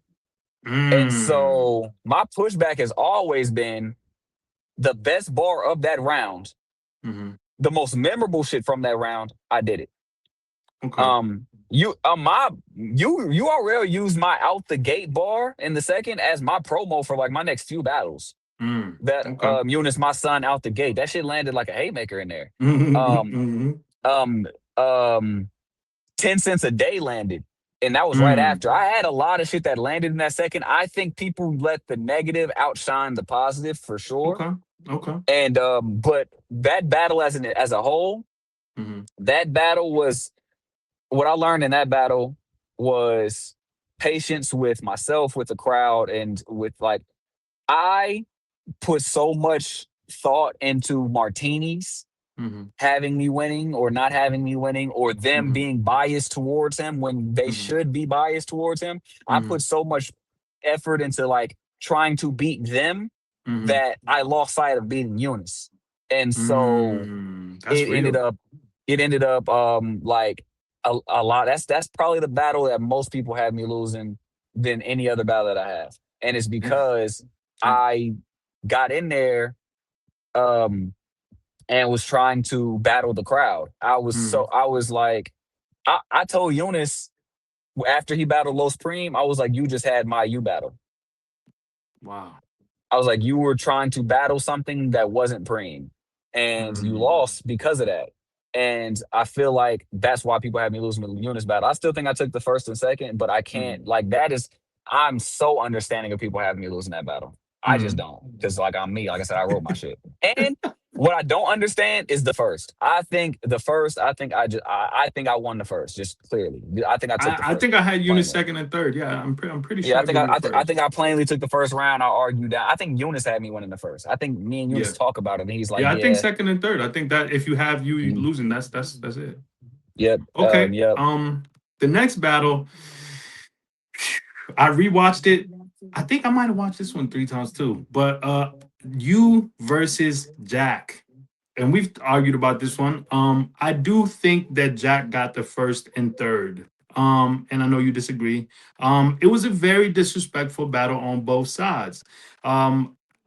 And Mm. so my pushback has always been the best bar of that round, Mhm. the most memorable shit from that round, I did it. Okay. You URL used my out the gate bar in the second as my promo for like my next few battles. Mm. That Okay. Eunice, my son, out the gate. That shit landed like a haymaker in there. Um, Mhm. um, um, 10 cents a day landed. And that was right Mm. after. I had a lot of shit that landed in that second. I think people let the negative outshine the positive for sure. Okay. Okay. And but that battle as a whole, Mhm. that battle was what I learned in that battle was patience with myself, with the crowd, and with like I put so much thought into martinis Mhm. having me winning or not having me winning or them Mhm. being biased towards him when they Mhm. should be biased towards him. I put Mhm. so much effort into like trying to beat them Mhm. that I lost sight of beating Eunice. And so That's it ended real. up like a lot. That's probably the battle that most people have me losing than any other battle that I have. And it's Mm. because Mm. I got in there um and was trying to battle the crowd. Mhm. I was like I told Eunice after he battled Los Preem, I was like, you just had my you battle. Wow. I was like, you were trying to battle something that wasn't Preem, and you Mm. lost because of that. And I feel like that's why people have me losing the Eunice battle. I still think I took the first and second, but I can't Mm. like that is I'm so understanding of people having me losing that battle. I just Mm. don't. Because like I'm me. Like I said, I wrote my shit. And what I don't understand is the first. I think the first, I think I won the first, just clearly. I think I took the I first think I had Eunice plainly. second and third. Yeah, I'm pretty Yeah, sure I I think gave you the I first. think I plainly took the first round. I argued that. I think Eunice had me winning the first. I think me and Yeah. Eunice talk about it, and he's like, Yeah, I think "Yeah, second and third. I think that if you have you mm, losing, that's it. yep, Okay. yep." The next battle, I rewatched it. I think I might have watched this one 3 times too. But you versus Jack. And we've argued about this one. I do think that Jack got the first and third. And I know you disagree. It was a very disrespectful battle on both sides.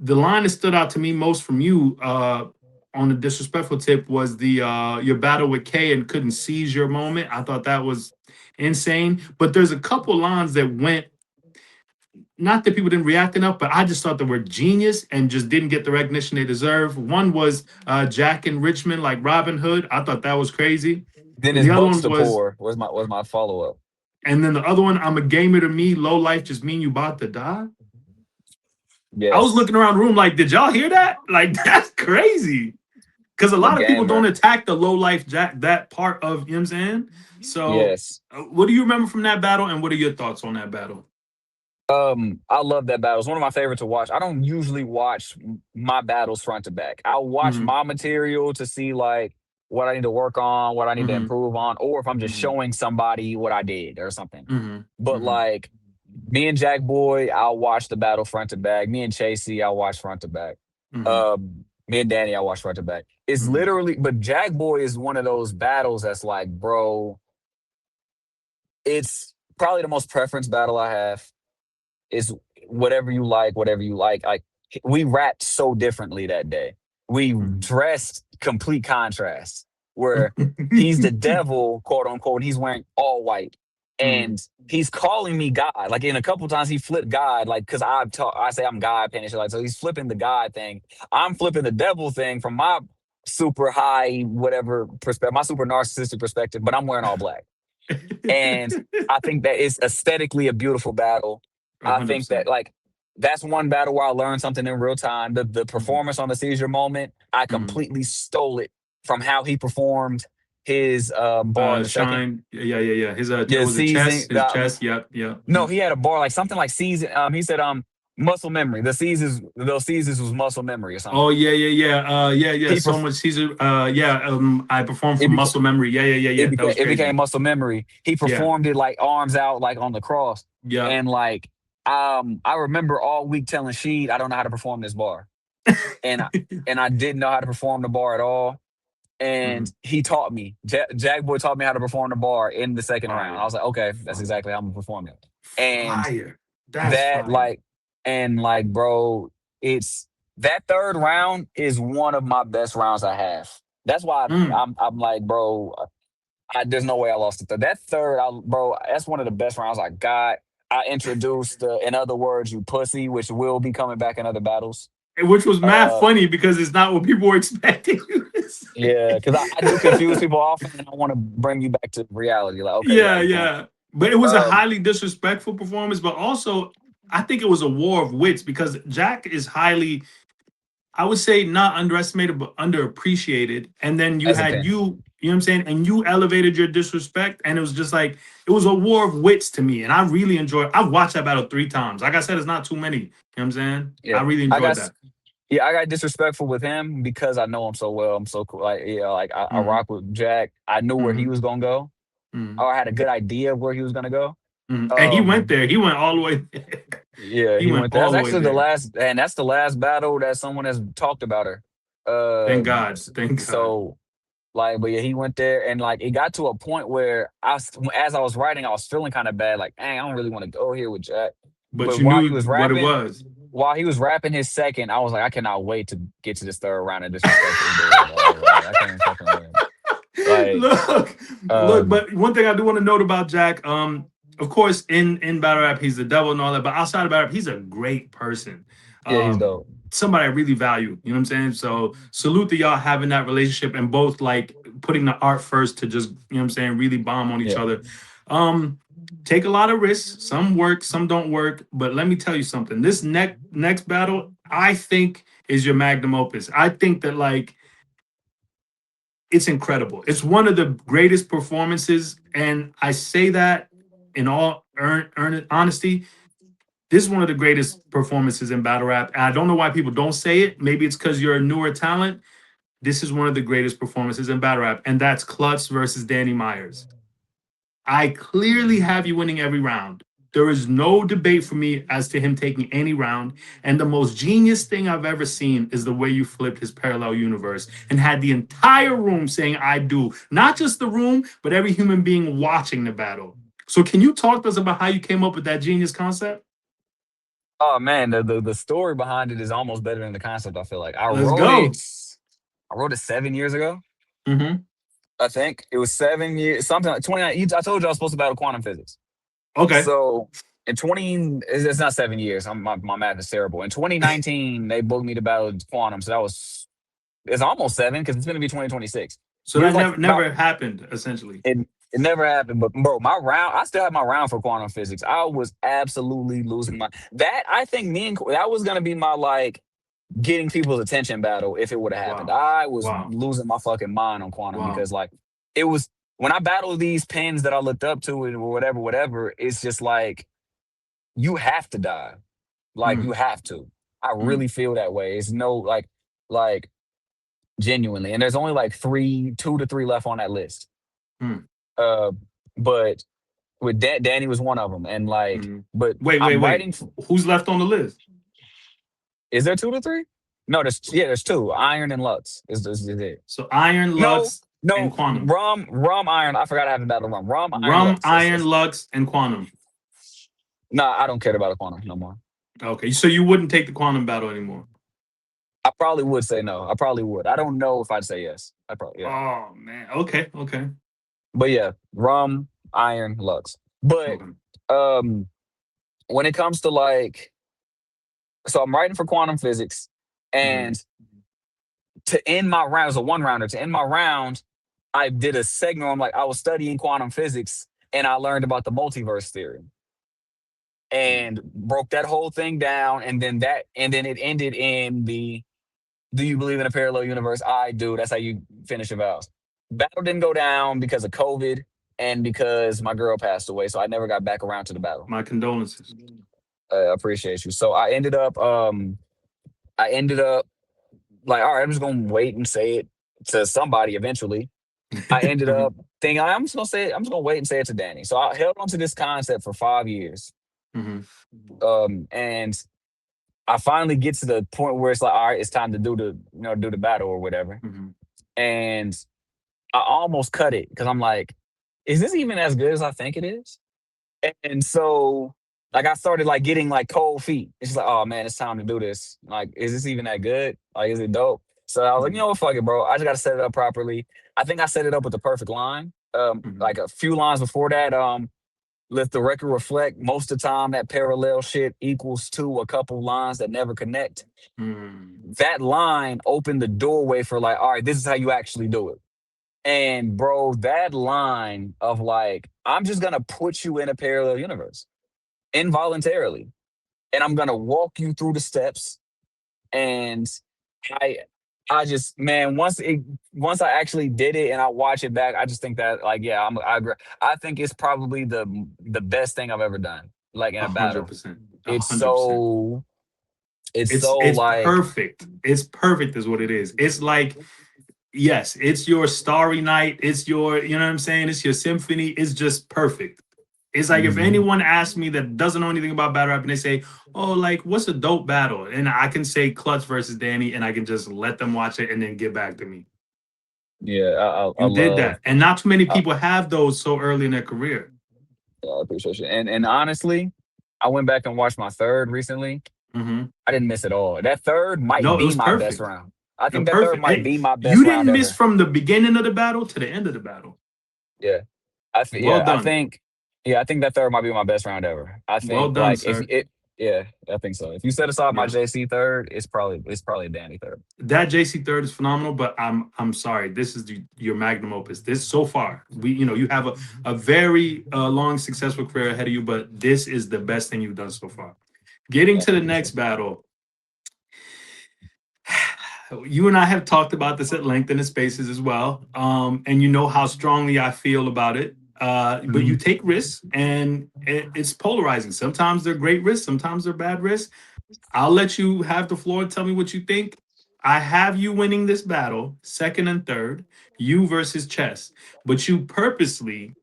The line that stood out to me most from you on the disrespectful tip was the your battle with Kay and couldn't seize your moment. I thought that was insane. But there's a couple lines that went, not that people didn't react enough, but I just thought they were genius and just didn't get the recognition they deserve. One was Jack in Richmond, like Robin Hood. I thought that was crazy. Then And his the other bucks one to was, pour was my follow up. and then the other one, I'm a gamer to me. Low life just mean you about to die. I was Yes, looking around the room like, did y'all hear that? Like, that's crazy. Because a I'm a lot of people don't gamer. attack the low life Jack, that part of, you know what I'm saying? So, Yes. what do you remember from that battle? And what are your thoughts on that battle? I love that battle. It's one of my favorite to watch. I don't usually watch my battles front to back. I'll watch Mm-hmm. my material to see like what I need to work on, what I need to Mm-hmm. improve on, or if I'm just Mm-hmm. showing somebody what I did or something. Mm-hmm. But Mm-hmm. like me and Jack Boy, I'll watch the battle front to back. Me and Chasey, I'll watch front to back. Mm-hmm. Me and Danny, I'll watch front to back. It's Mm-hmm. literally, but Jack Boy is one of those battles that's like, bro, it's probably the most preference battle I have. Is whatever you like, whatever you like. Like we rapped so differently that day. We dressed complete contrast. Where he's the devil, quote unquote. He's wearing all white, Mm-hmm. and he's calling me God. Like in a couple times, he flipped God. Like because I say I'm God, and shit like so. He's flipping the God thing. I'm flipping the devil thing from my super high whatever perspective, my super narcissistic perspective. But I'm wearing all black. And I think that it's aesthetically a beautiful battle. I think that 100%. like that's one battle where I learned something in real time. The Mhm, performance on the seizure moment, I mhm. completely stole it from how he performed his bar in the second. Shine. Yeah, yeah, yeah. His it Yeah, was a chest. season. His chest. Yep, yep. No, he had a bar like something like season. He said muscle memory. The seasons those seasons was muscle memory or Oh something. yeah, yeah, yeah. Yeah, yeah. He So perf- much Caesar. Yeah. I performed it from became muscle memory. Yeah, yeah, yeah, yeah. That was it became crazy. muscle memory. He Yeah, performed it like arms out, like on the cross, yeah. and like I remember all week telling Sheed I don't know how to perform this bar, and I didn't know how to perform the bar at all, and Mhm. he taught me. Jack Boy taught me how to perform the bar in the second round. I Fire, was like, okay, that's fire, exactly how I'm gonna perform it, and fire. That's that fire. like and like bro, it's that third round is one of my best rounds I have. That's why Mm. I'm like, bro, there's no way I lost it. That third, bro, that's one of the best rounds I got. I introduced, in other words, you pussy, which will be coming back in other battles. Which was mad Uh, funny because it's not what people were expecting you to yeah, say. because I do confuse people often, and I want to bring you back to reality. Like, okay, Yeah, yeah, cool. yeah. But it was a Um, highly disrespectful performance, but also I think it was a war of wits because Jack is highly, I would say, not underestimated, but underappreciated. And then you as a had pen. you know what I'm saying? And you elevated your disrespect. And it was just like, it was a war of wits to me. And I really enjoyed I've watched that battle 3 times. Like I said, it's not too many. You know what I'm saying? Yeah, I really I enjoyed got, that. yeah, I got disrespectful with him because I know him so well. I'm so cool. Like, yeah, like I Mm-hmm. rock with Jack. I knew where he Mm-hmm. was gonna go, Mm-hmm. or I had a good idea of where he was gonna go. Mm-hmm. And he went Um, there. He went all the way there. Yeah, He he went went there. all That's the way actually the there. last, and that's the last battle that someone has talked about her. Thank God. Thank God. So like, but yeah, he went there, and like, it got to a point where as I was writing, I was feeling kind of bad. Like, dang, I don't really want to go here with Jack. But But you knew what it was. while he was rapping his second, I was like, I cannot wait to get to this third round and disrespect this dude, dog. Like, I can't fucking wait. Like, Look. um, But one thing I do want to note about Jack, of course, in battle rap, he's the devil and all that. But outside of battle rap, he's a great person. yeah, he's Um, dope. somebody I really value. You know what I'm saying? So salute to y'all having that relationship and both like putting the art first to just, you know what I'm saying, really bomb on each Yeah. other. Um, take a lot of risks. Some work, some don't work. But let me tell you something. This next battle, I think, is your magnum opus. I think that like it's incredible. It's one of the greatest performances, and I say that in all honesty. This is one of the greatest performances in battle rap. And I don't know why people don't say it. Maybe it's because you're a newer talent. This is one of the greatest performances in battle rap, and that's Klutz versus Danny Myers. I clearly have you winning every round. There is no debate for me as to him taking any round. And the most genius thing I've ever seen is the way you flipped his parallel universe and had the entire room saying, I do. Not just the room, but every human being watching the battle. So, can you talk to us about how you came up with that genius concept? Oh man, the story behind it is almost better than the concept. I feel like I Let's wrote go. it. I wrote it 7 years ago. Mm-hmm. I think it was 7 years, something like 29. I told you I was supposed to battle quantum physics. Okay. So in 20, it's not 7 years. My math is terrible. In 2019, they booked me to battle quantum. So it's almost seven because it's going to be 2026. So We were that like never happened, essentially. it never happened. But bro, my round, I still have my round for quantum physics. I was absolutely losing my that. I think that was going to be my like getting people's attention battle if it would have happened. Wow. I was Wow. losing my fucking mind on quantum Wow. because like it was when I battled these pins that I looked up to and whatever, it's just like you have to die. Like you Mm, have to. I mm, really feel that way. It's no like genuinely. And there's only like two to three left on that list. mm, Uh but with Danny was one of them. And like, mm. but Wait, I'm wait. writing Who's left on the list? is there two to three? No, there's two. Iron and Lux is it. So Iron, No, Lux, and no, Quantum. rum, iron. I forgot I have a battle rum. Rum, iron, Rum, Lux. Iron, Lux, and Quantum. Nah, I don't care about a quantum no more. Okay, so you wouldn't take the Quantum battle anymore. I probably would say no. I probably would. I don't know if I'd say yes. I probably yeah. Oh man. Okay, okay, But yeah, rum, iron, Lux. But okay. um when it comes to like so I'm writing for quantum physics Mm-hmm. and to end my round as a one rounder, to end my round, I did a segment on like I was studying quantum physics and I learned about the multiverse theory and broke that whole thing down and then it ended in the do you believe in a parallel universe? I do. That's how you finish your vows. Battle didn't go down because of COVID and because my girl passed away, so I never got back around to the battle. My condolences. Appreciate you. So I ended up like, all right, I'm just gonna wait and say it to somebody eventually. I ended Uh-huh. up thinking I'm just gonna say it, I'm just gonna wait and say it to Danny. So I held on to this concept for 5 years. Mm-hmm. And I finally get to the point where it's like, all right, it's time to do the battle or whatever. Mm-hmm. And I almost cut it because I'm like, is this even as good as I think it is? And so like I started like getting like cold feet. It's just like, oh man, it's time to do this. Like, is this even that good? Like, is it dope? So I was like, you know what, fuck it, bro. I just gotta set it up properly. I think I set it up with the perfect line. Mm-hmm. Like a few lines before that, let the record reflect most of the time that parallel shit equals to a couple lines that never connect. Mm-hmm. That line opened the doorway for like, all right, this is how you actually do it. And bro, that line of like, I'm just gonna put you in a parallel universe involuntarily. And I'm gonna walk you through the steps. And I I just man, once I actually did it and I watch it back, I just think that like yeah, I agree. I think it's probably the best thing I've ever done, like in A a hundred battle. percent. A It's hundred percent. so it's It's so it's like perfect. It's perfect, is what it is. It's like yes, it's your Starry Night. It's your, you know what I'm saying? It's your symphony. It's just perfect. It's like if mhm. anyone asks me that doesn't know anything about battle rap and they say, "Oh, like what's a dope battle?" and I can say Klutz versus Danny, and I can just let them watch it and then get back to me. Yeah, I You did love that, and not too many I, people have those so early in their career. I appreciate you. And honestly, I went back and watched my third recently. Hmm. I didn't miss it all. That third might No, it be was my best perfect. round. I think that third Perfect. might Hey, be my you best round didn't miss ever. from the beginning of the battle to the end of the battle. Yeah. Well I done. think I think that third might be my best round ever. I Well think done, like if sir. it yeah, I think so. If you set aside my Yeah. JC third, it's probably a Danny third. That JC third is phenomenal, but I'm sorry. This is your magnum opus. This so far, you have a very long successful career ahead of you, but this is the best thing you've done so far. Getting to the Thank you. next battle, you and I have talked about this at length in the spaces as well, and you know how strongly I feel about it. But you Mhm. take risks, and it's polarizing. Sometimes they're great risks, sometimes they're bad risks. I'll let you have the floor. Tell me what you think. I have you winning this battle, second and third, you versus Chess, but you purposely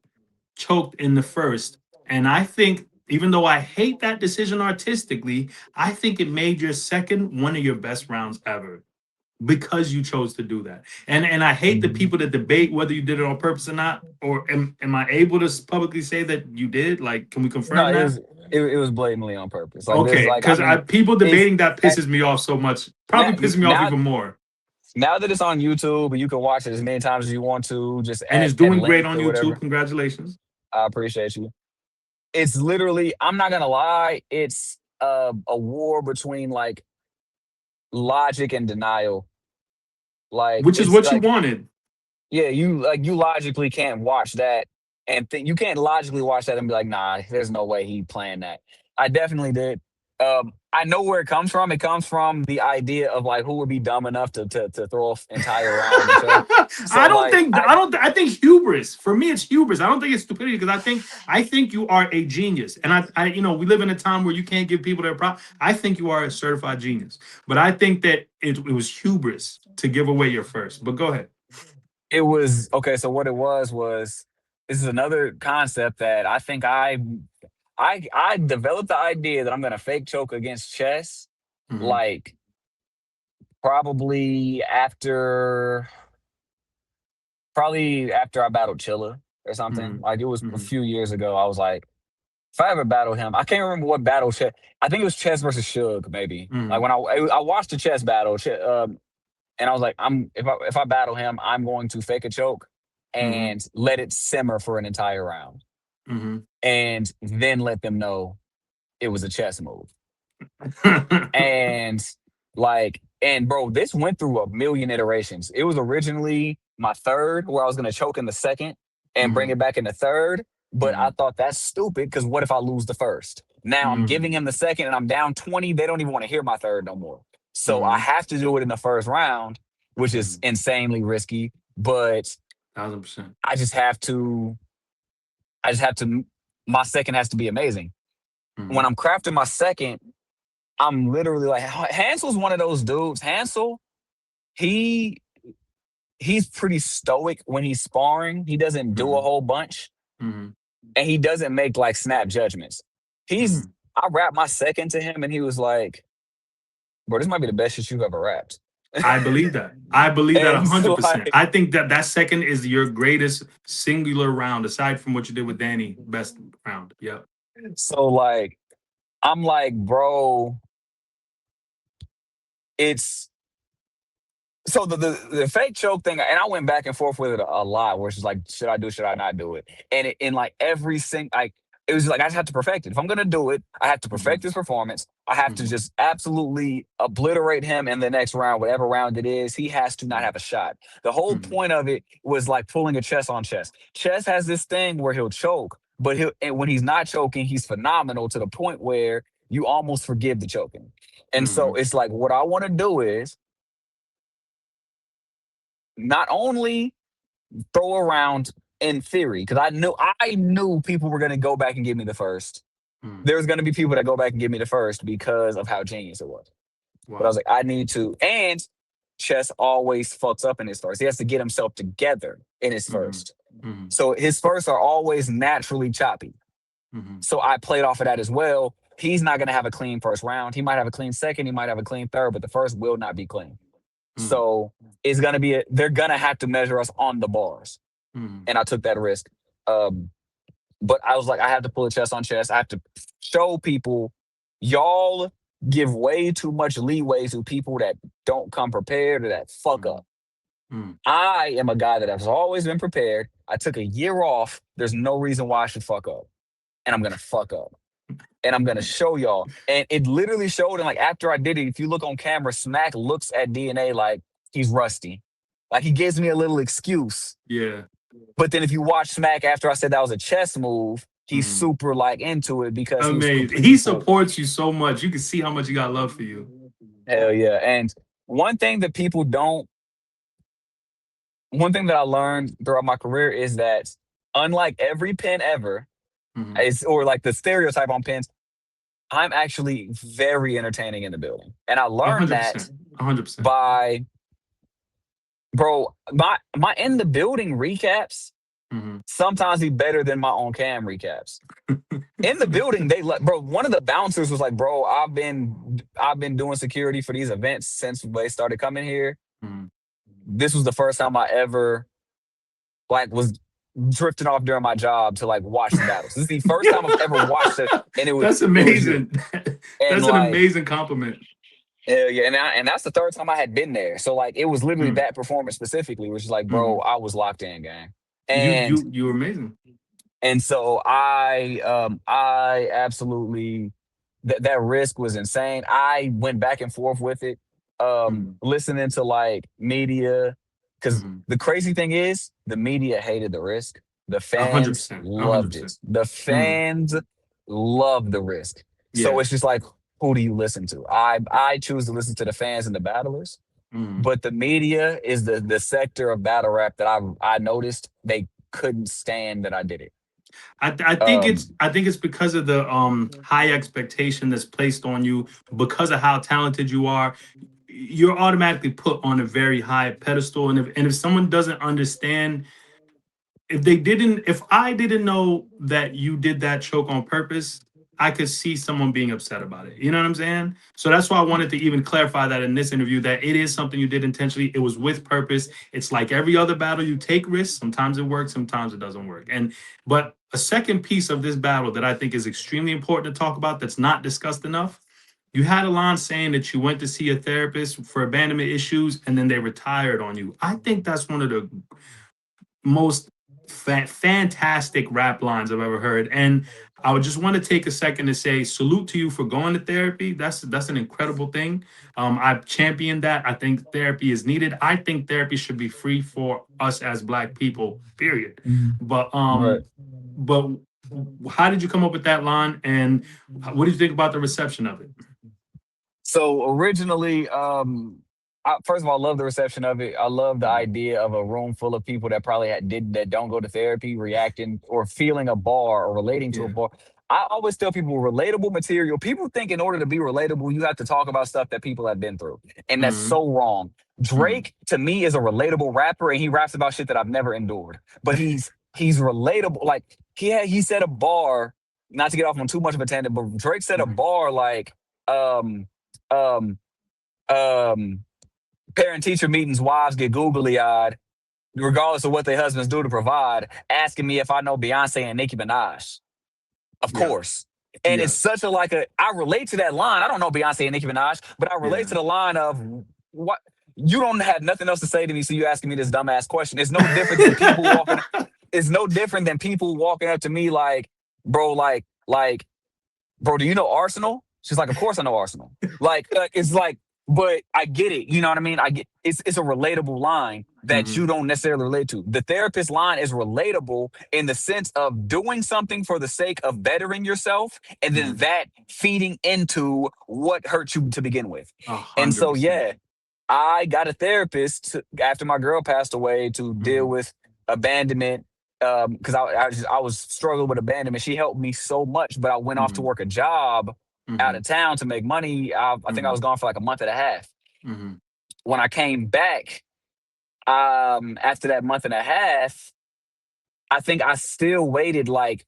choked in the first. And I think, even though I hate that decision artistically, I think it made your second one of your best rounds ever because you chose to do that. And I hate the Mhm. people that debate whether you did it on purpose or not. Or am I able to publicly say that you did? Like, can we No, confirm that? it was blatantly on purpose. Like there's Okay, like I because mean, people if debating that at, pisses me off so much. now Probably pisses me off now even more. now that it's on YouTube and you can watch it as many times as you want to, just And it's at doing great length on or YouTube. whatever. Congratulations. I appreciate you. It's literally, I'm not gonna lie, it's a war between like logic and denial. Like Which is it's what you like wanted. yeah, you logically can't watch that and think you can't logically watch that and be like, nah, there's no way he planned that. I definitely did. I know where it comes from. It comes from the idea of like who would be dumb enough to throw an entire round and choke. So like I think hubris. For me, it's hubris. I don't think it's stupidity because I think you are a genius. And we live in a time where you can't give people their prop. I think you are a certified genius. But I think that it was hubris to give away your first. But go ahead. it was okay. So what it was this is another concept that I think I developed the idea that I'm gonna fake choke against chess Hmm. like probably after probably after I battled Chilla or something. Hmm. Like it was a Hmm. few years ago. I was like, if I ever battle him, I can't remember what battle. I think it was Chess versus Suge, maybe. Like Hmm. when I watched the chess battle, and I was like, if I battle him, I'm going to fake a choke Hmm. and let it simmer for an entire round, Hmm. and then let them know it was a chess move. Hmm. And and bro, this went through a million iterations. It was originally my third, where I was gonna choke in the second and bring Hmm. it back in the third. But I Hmm. thought that's stupid because what if I lose the first? Now I'm Hmm. giving him the second and I'm down 20. They don't even want to hear my third no more. So I Hmm. have to do it in the first round, which is Hmm. insanely risky. But 1000%. I just have to, I just have to, my second has to be amazing. When Hmm. I'm crafting my second, I'm literally like, Hansel's one of those dudes. Hansel, he he's pretty stoic when he's sparring. He doesn't do a Hmm. whole bunch, Hmm. and he doesn't make like snap judgments. He's Hmm. I rapped my second to him, and he was like, "Bro, this might be the best shit you've ever rapped." I believe that. I believe that And it's 100%. like, I think that second is your greatest singular round, aside from what you did with Danny. Best round. Yep. so like, I'm like, bro, it's so the fake choke thing, and I went back and forth with it a lot, where it's just like, should I do it, should I not do it? And in like every single, like it was like I just have to perfect it. If I'm gonna do it, I have to perfect Hmm. his performance. I have to Hmm. just absolutely obliterate him in the next round, whatever round it is. He has to not have a shot. The whole Hmm. point of it was like pulling a chess on chess. Chess has this thing where he'll choke, but and when he's not choking, he's phenomenal to the point where you almost forgive the choking. And so Hmm. it's like what I want to do is not only throw around in theory, because I knew people were gonna go back and give me the first. Hmm. There's gonna be people that go back and give me the first because of how genius it was. But I was Wow. like, I need to, and Chess always fucks up in his first. He has to get himself together in his Hmm. first. Hmm. So his firsts are always naturally choppy. Hmm. So I played off of that as well. He's not gonna have a clean first round. He might have a clean second, he might have a clean third, but the first will not be clean. Hmm. So they're gonna have to measure us on the bars. Hmm. And I took that risk. Um, but I was like, I have to pull a chess on chess. I have to show people, y'all. give way too much leeway to people that don't come prepared or that fuck Mm, up. mm. I am a guy that has always been prepared. I took a year off. There's no reason why I should fuck up. And I'm gonna fuck up. And I'm gonna show y'all. And it literally showed. And like after I did it, if you look on camera, Smack looks at DNA like he's rusty. Like he gives me a little excuse. Yeah. But then if you watch Smack after I said that was a chess move, he's Mm. super like into it because he was Amazing. completely He full. supports you so much. You can see how much he got love for you. Hell yeah. And one thing that people don't, one thing that I learned throughout my career is that unlike every pen ever, Mhm. or like the stereotype on pens, I'm actually very entertaining in the building. And I learned that 100%. 100%. by, bro, my in the building recaps Mhm. sometimes be better than my on cam recaps. In the building, they let, bro, one of the bouncers was like, bro, I've been doing security for these events since they started coming here. Mhm. This was the first time I ever like was drifting off during my job to like watch the battles. This is the first time I've ever watched it, and That's it was you. amazing. And That's an like, amazing compliment. hell yeah, and that's the third time I had been there. So like, it was literally Mm. that performance specifically, which is like, bro, Mhm. I was locked in, gang. You And you you're amazing. so I absolutely that risk was insane. I went back and forth with it, Mhm. listening to like media, because Mhm. the crazy thing is the media hated the risk. The fans 100%. loved 100%. it. The Mhm. fans loved the risk. So Yeah. it's just like, who do you listen to? I choose to listen to the fans and the battlers. Mhm. But the media is the sector of battle rap that I noticed they couldn't stand that I did it. Um, I think it's because of the high expectation that's placed on you because of how talented you are. You're automatically put on a very high pedestal, and if someone doesn't understand, if I didn't know that you did that choke on purpose, I could see someone being upset about it. You know what I'm saying? So that's why I wanted to even clarify that in this interview, that it is something you did intentionally. It was with purpose. It's like every other battle, you take risks. Sometimes it works, sometimes it doesn't work. And but a second piece of this battle that I think is extremely important to talk about that's not discussed enough. You had a line saying that you went to see a therapist for abandonment issues and then they retired on you. I think that's one of the most fantastic rap lines I've ever heard. And I would just want to take a second to say salute to you for going to therapy. That's an incredible thing. I've championed that. I think therapy is needed. I think therapy should be free for us as Black people. Period. Mhm. But Right. but how did you come up with that line, and what do you think about the reception of it? So originally, first of all, I love the reception of it. I love the Mhm. idea of a room full of people that probably that don't go to therapy, reacting or feeling a bar or relating to a Yeah. bar. I always tell people relatable material. People think in order to be relatable, you have to talk about stuff that people have been through, and that's Hmm. so wrong. Hmm. Drake to me is a relatable rapper, and he raps about shit that I've never endured. But he's relatable. Like he said a bar. Not to get off on too much of a tangent, but Drake said a Hmm. bar like. Um, um, Parent teacher meetings, wives get googly eyed, regardless of what their husbands do to provide, asking me if I know Beyonce and Nicki Minaj. Of Yeah. course. And it's Yeah. such a like a I relate to that line. I don't know Beyonce and Nicki Minaj, but I relate Yeah. to the line of what you don't have nothing else to say to me, so you asking me this dumbass question. It's no different than people walking. It's no different than people walking up to me like, bro, bro, do you know Arsenal? She's like, of course I know Arsenal. It's like, but I get it. You know what I mean? I get it's a relatable line that Hmm. you don't necessarily relate to. The therapist line is relatable in the sense of doing something for the sake of bettering yourself, and then Hmm. that feeding into what hurt you to begin with. A And hundred so, percent. yeah, I got a therapist after my girl passed away to deal Mhm, with abandonment because I was struggling with abandonment. She helped me so much, but I went off to mhm, work a job out mhm, of town to make money. I think I was mhm, gone for like a month and a half. mhm, When I came back, after that month and a half, I think I still waited like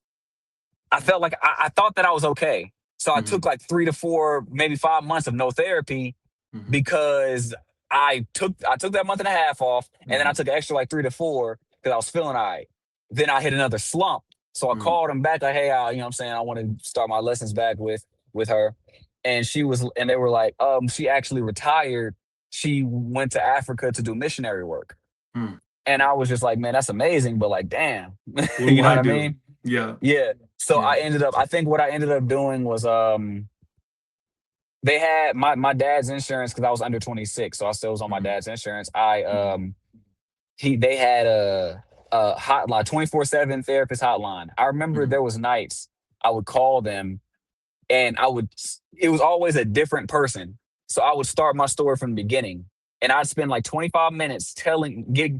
I felt like I thought that I was okay. So I took mhm, like 3 to 4, maybe 5 months of no therapy mhm, because I took that month and a half off, and then I mhm, took an extra like 3 to 4 because I was feeling all right. Then I hit another slump. So I mhm, called him back like, hey, you know what I'm saying? I want to start my lessons back with her. and they were like, she actually retired. She went to Africa to do missionary work. Hmm. And I was just like, man, that's amazing, but like, damn, What you do know I what I do? mean? Yeah. Yeah. So Yeah. I think what I ended up doing was, they had my dad's insurance because I was under 26, so I still was on my Mhm. dad's insurance. Mhm. They had a hotline, 24/7 therapist hotline. I remember Mhm. there was nights I would call them, and it was always a different person. So I would start my story from the beginning, and I'd spend like 25 minutes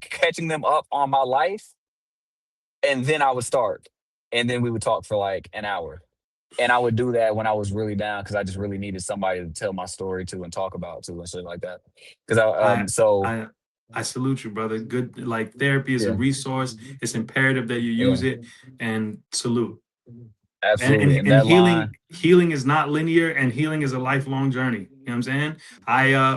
catching them up on my life, and then I would start, and then we would talk for like an hour. And I would do that when I was really down because I just really needed somebody to tell my story to and talk about to and shit like that. Because I so I I salute you, brother. Good, like therapy is a yeah, resource. It's imperative that you yeah, use it, and salute. and absolutely. and, And and that healing line, healing is not linear, and healing is a lifelong journey. You know what I'm saying?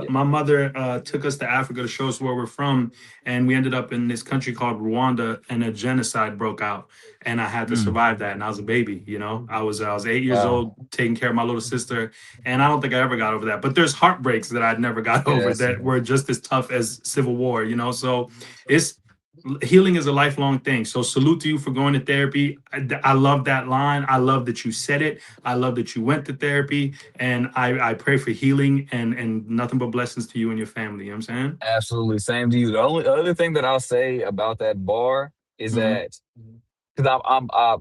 yeah, My mother took us to Africa to show us where we're from, and we ended up in this country called Rwanda, and a genocide broke out, and I had to mm, survive that. And I was a baby. I was 8 years wow, old taking care of my little sister, and I don't think I ever got over that. But there's heartbreaks that I'd never got over yes, that were just as tough as civil war. So it's healing is a lifelong thing. So salute to you for going to therapy. I love that line. I love that you said it. I love that you went to therapy, and I pray for healing and nothing but blessings to you and your family. You know what I'm absolutely. Same to you. The only other thing that I'll say about that bar is saying? that because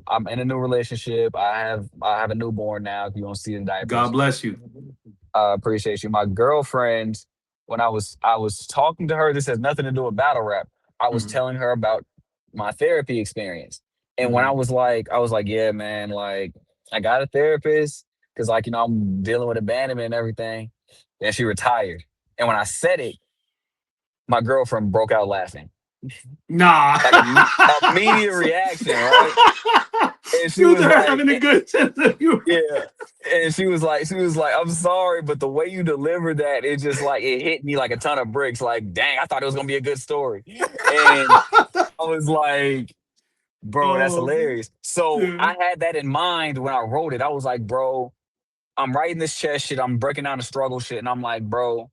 I'm in a new relationship. I have a newborn now. If you don't see the God diapers, bless you. appreciate you. My girlfriend, when I was talking to her, this has nothing to do with battle rap. I was Mhm, telling her about my therapy experience. And when mhm, I was like, yeah, man, like I got a therapist because like, I'm dealing with abandonment and everything. And she retired. And when I said it, my girlfriend broke out laughing. Nah. Like immediate reaction, right? And she You was were like, having a good sense of humor. yeah. And she was like, I'm sorry, but the way you delivered that, it just like it hit me like a ton of bricks. Like, dang, I thought it was gonna be a good story. And I was like, bro, that's Oh, hilarious. So yeah. I had that in mind when I wrote it. I was like, bro, I'm writing this chess shit, I'm breaking down the struggle shit, and I'm like, bro,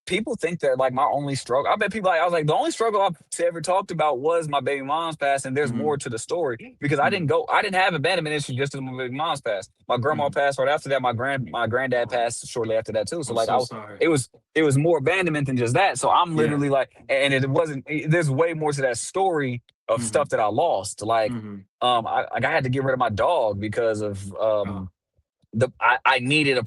people think that like my only struggle. I bet people I was like the only struggle I've ever talked about was my baby mom's past, and there's more Mhm, to the story because mhm, I didn't have abandonment issues just as my baby mom's passed. My grandma mhm. passed right after that. My granddad Oh, passed shortly after that too. So I'm like so sorry. it was more abandonment than just that. So I'm Yeah. literally like, and it wasn't. There's way more to that story of stuff Mhm, that I lost. Like mhm. I had to get rid of my dog because of Oh, I needed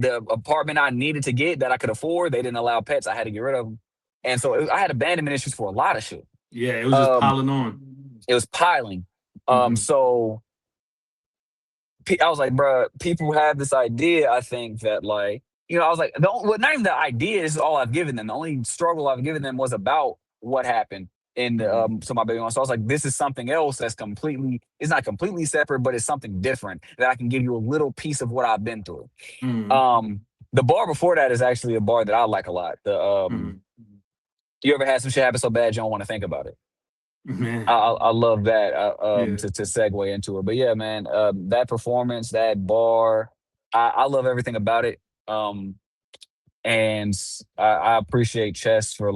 the apartment I needed to get that I could afford. They didn't allow pets. I had to get rid of them, and so I had abandonment issues for a lot of shit. yeah. It was just Um, piling on. it was piling. Mhm, So I was like, bro, people have this idea. I think that like I was like, well, not even the idea is all I've given them. The only struggle I've given them was about what happened in mhm, so my baby mom. So I was like, this is something else that's completely. It's not completely separate, but it's something different that I can give you a little piece of what I've been through. mhm, Um, the bar before that is actually a bar that I like a lot. mhm. You ever had some shit happen so bad you don't want to think about it? Man, I love that yeah. to segue into it. But yeah, man, that performance, that bar, I love everything about it. Um, and I appreciate Chess for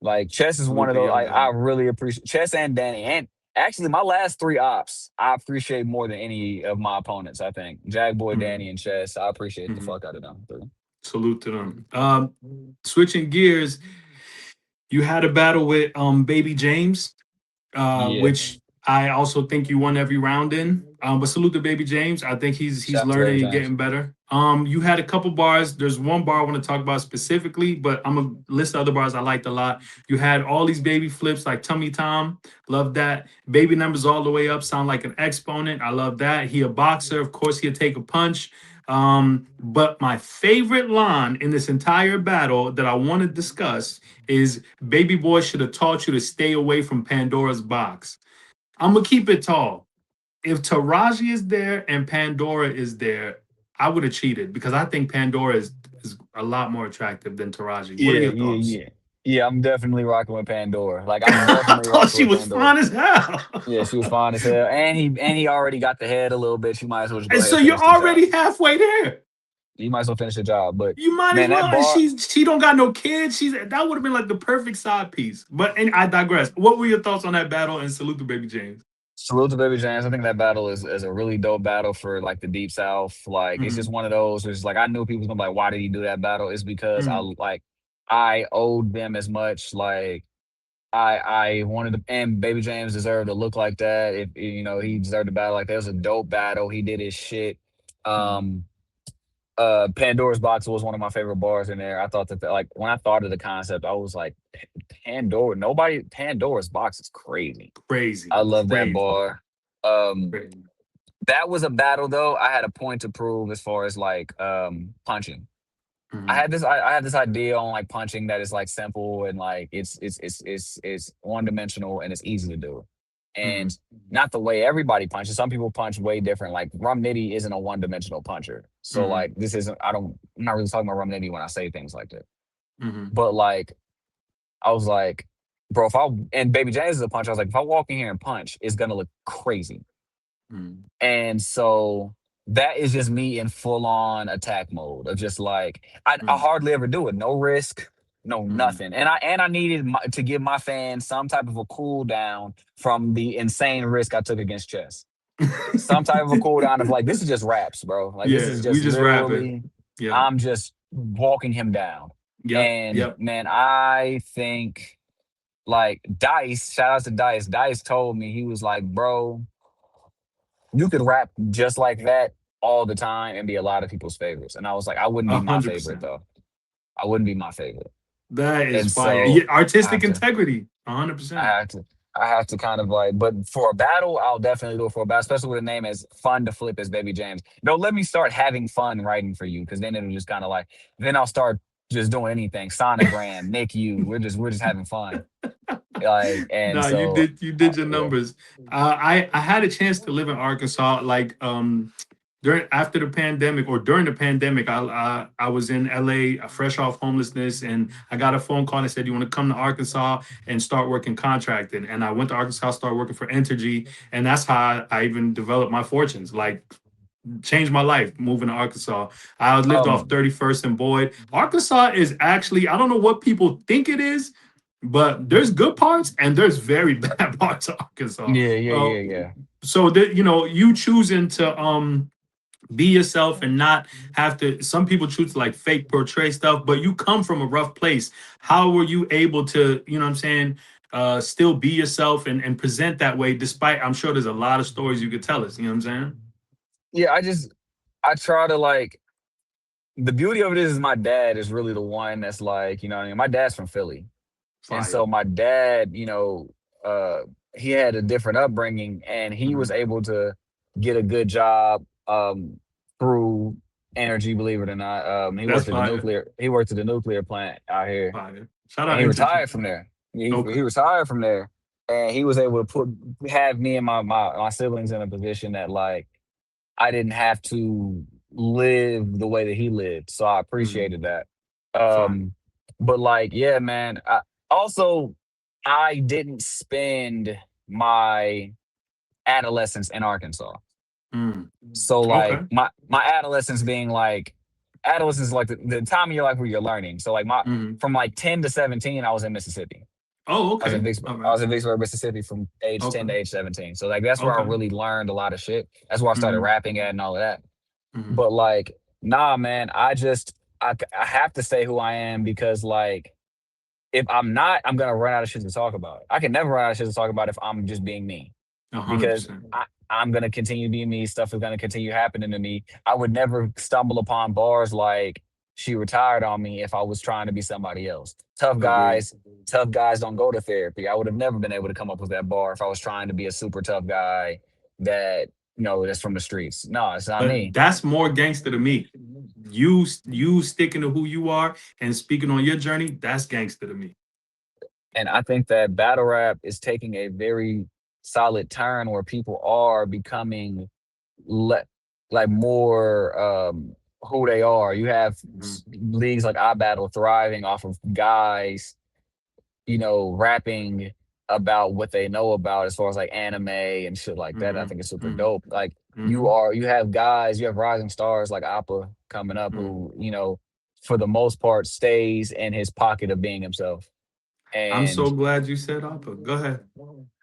like Chess is one Salute of to those young I guy. really appreciate Chess and Danny and actually my last three ops I appreciate more than any of my opponents. I think Jack Boy, Danny, Mhm, and Chess. I appreciate the mhm. fuck out of them. Three. Salute to them. Switching gears, you had a battle with Baby James, Yeah, which I also think you won every round in. But salute to Baby James. I think he's shout out to Baby learning and James. getting better. You had a couple bars. There's one bar I want to talk about specifically, but I'm gonna list the other bars I liked a lot. You had all these baby flips like Tummy Tom. Love that. Baby numbers all the way up. Sound like an exponent. I love that. He a boxer. Of course, he'll take a punch. But my favorite line in this entire battle that I want to discuss is Baby Boy should have taught you to stay away from Pandora's box. I'm gonna keep it tall. If Taraji is there and Pandora is there, I would have cheated because I think Pandora is a lot more attractive than Taraji. What are Yeah, your yeah, thoughts? yeah. Yeah, I'm definitely rocking with Pandora. Like I'm I definitely thought rocking she with was Pandora. fine as hell. Yeah, she was fine as hell. And he already got the head a little bit. You might as well just go And ahead so and you're finish the job. already halfway there. You might as well finish the job. But You might as man, well. that And bar. she don't got no kids. That would have been like the perfect side piece. But and I digress. What were your thoughts on that battle? And salute to Baby James. Salute to Baby James. I think that battle is a really dope battle for like the Deep South. Like it's just Mm-hmm. one of those where it's like I knew people was gonna be like, why did he do that battle? It's because Mm-hmm. I owed them as much. Like I wanted to, and Baby James deserved to look like that. If he deserved a battle like that. It was a dope battle. He did his shit. Um, Pandora's Box was one of my favorite bars in there. I thought that like when I thought of the concept, I was like, Pandora's Box is crazy. Crazy, I love that crazy, bar. Um, crazy. that was a battle though. I had a point to prove as far as like punching. Mm-hmm. I had this idea on like punching that is like simple and like it's one dimensional and it's easy to do. Mm-hmm. And not the way everybody punches. Some people punch way different. Like Rum Nitty isn't a one dimensional puncher. So Mm-hmm. like this isn't I'm not really talking about Rum Nitty when I say things like that. Mm-hmm. But like I was like, bro, if I and Baby James is a puncher, I was like, if I walk in here and punch, it's gonna look crazy. Mm-hmm. And so that is just me in full on attack mode of just like I hardly ever do it. No risk, no Mm-hmm. nothing. And I needed to give my fans some type of a cool down from the insane risk I took against chess. Some type of a cool down of like this is just raps, bro. Like this Yeah, is we just just rapping. literally Yeah. I'm just walking him down. Yep. And Yep. man, I think like Dice, shout out to Dice. Dice told me he was like, bro, you could rap just like that all the time and be a lot of people's favorites. And I was like, I wouldn't be my favorite 100%. though. I wouldn't be my favorite. That is And fire. Yeah, so I artistic have to, integrity. I 100%. have to, I have to kind of like, but for a battle, I'll definitely do it for a battle, especially with a name as fun to flip as Baby James. Don't let me start having fun writing for you because then it'll just kind of like, then I'll start just doing anything. Sonogram, Nick, we're just having fun. Like, and No, so, you did your yeah. numbers. I had a chance to live in Arkansas, like during after the pandemic or during the pandemic. I was in LA, fresh off homelessness, and I got a phone call and said, "You want to come to Arkansas and start working contracting?" And I went to Arkansas, started working for Entergy, and that's how I even developed my fortunes. Like changed my life moving to Arkansas. I lived off Um, 31st and Boyd. Arkansas is actually, I don't know what people think it is, but there's good parts and there's very bad parts of Arkansas. yeah, yeah, yeah, yeah. So that you choosing to be yourself and not have to, some people choose to like fake portray stuff, but you come from a rough place. How were you able to, you know what I'm saying, still be yourself and present that way despite, I'm sure there's a lot of stories you could tell us, you know what I'm saying? Yeah, I try to like the beauty of it is my dad is really the one that's like, you know what I mean? My dad's from Philly. And Fire. so my dad, uh he had a different upbringing and he was Mhm. able to get a good job through energy, believe it or not. That's fire. He worked at the nuclear plant out here Fire. Shout and out he Entergy. retired from there. Okay. He retired from there and he was able to have me and my siblings in a position that like I didn't have to live the way that he lived. So I Mhm. appreciated that. Fire. Um, but like, yeah, man. Also, I didn't spend my adolescence in Arkansas. Mm. So like Okay. my adolescence being like adolescence is like the time of your life where you're learning. So like my Mhm. from like 10 to 17, I was in Mississippi. Oh, I was in okay. Vicksburg. All I right. was in Vicksburg, Mississippi from age 10 to Okay. age 17. So like that's where I Okay. really learned a lot of shit. That's where I started Mhm. rapping at and all of that. Mhm. But like, nah, man, I have to say who I am because like if I'm not, I'm gonna run out of shit to talk about. I can never run out of shit to talk about if I'm just being me. Because 100%. I'm gonna continue being me. Stuff is gonna continue happening to me. I would never stumble upon bars like she retired on me if I was trying to be somebody else. Agreed. Tough guys don't go to therapy. I would have never been able to come up with that bar if I was trying to be a super tough guy that that's from the streets. No, it's not But me. that's more gangster to me. You sticking to who you are and speaking on your journey, that's gangster to me. And I think that battle rap is taking a very solid turn where people are becoming le- like more who they are. You have Mhm. leagues like I Battle thriving off of guys, rapping about what they know about as far as like anime and shit like that. I Mhm. think it's super Mhm. dope. Like Mm-hmm. you have guys, you have rising stars like Appa coming up Mm. who, for the most part stays in his pocket of being himself. I'm so And glad you said Appa. Go ahead.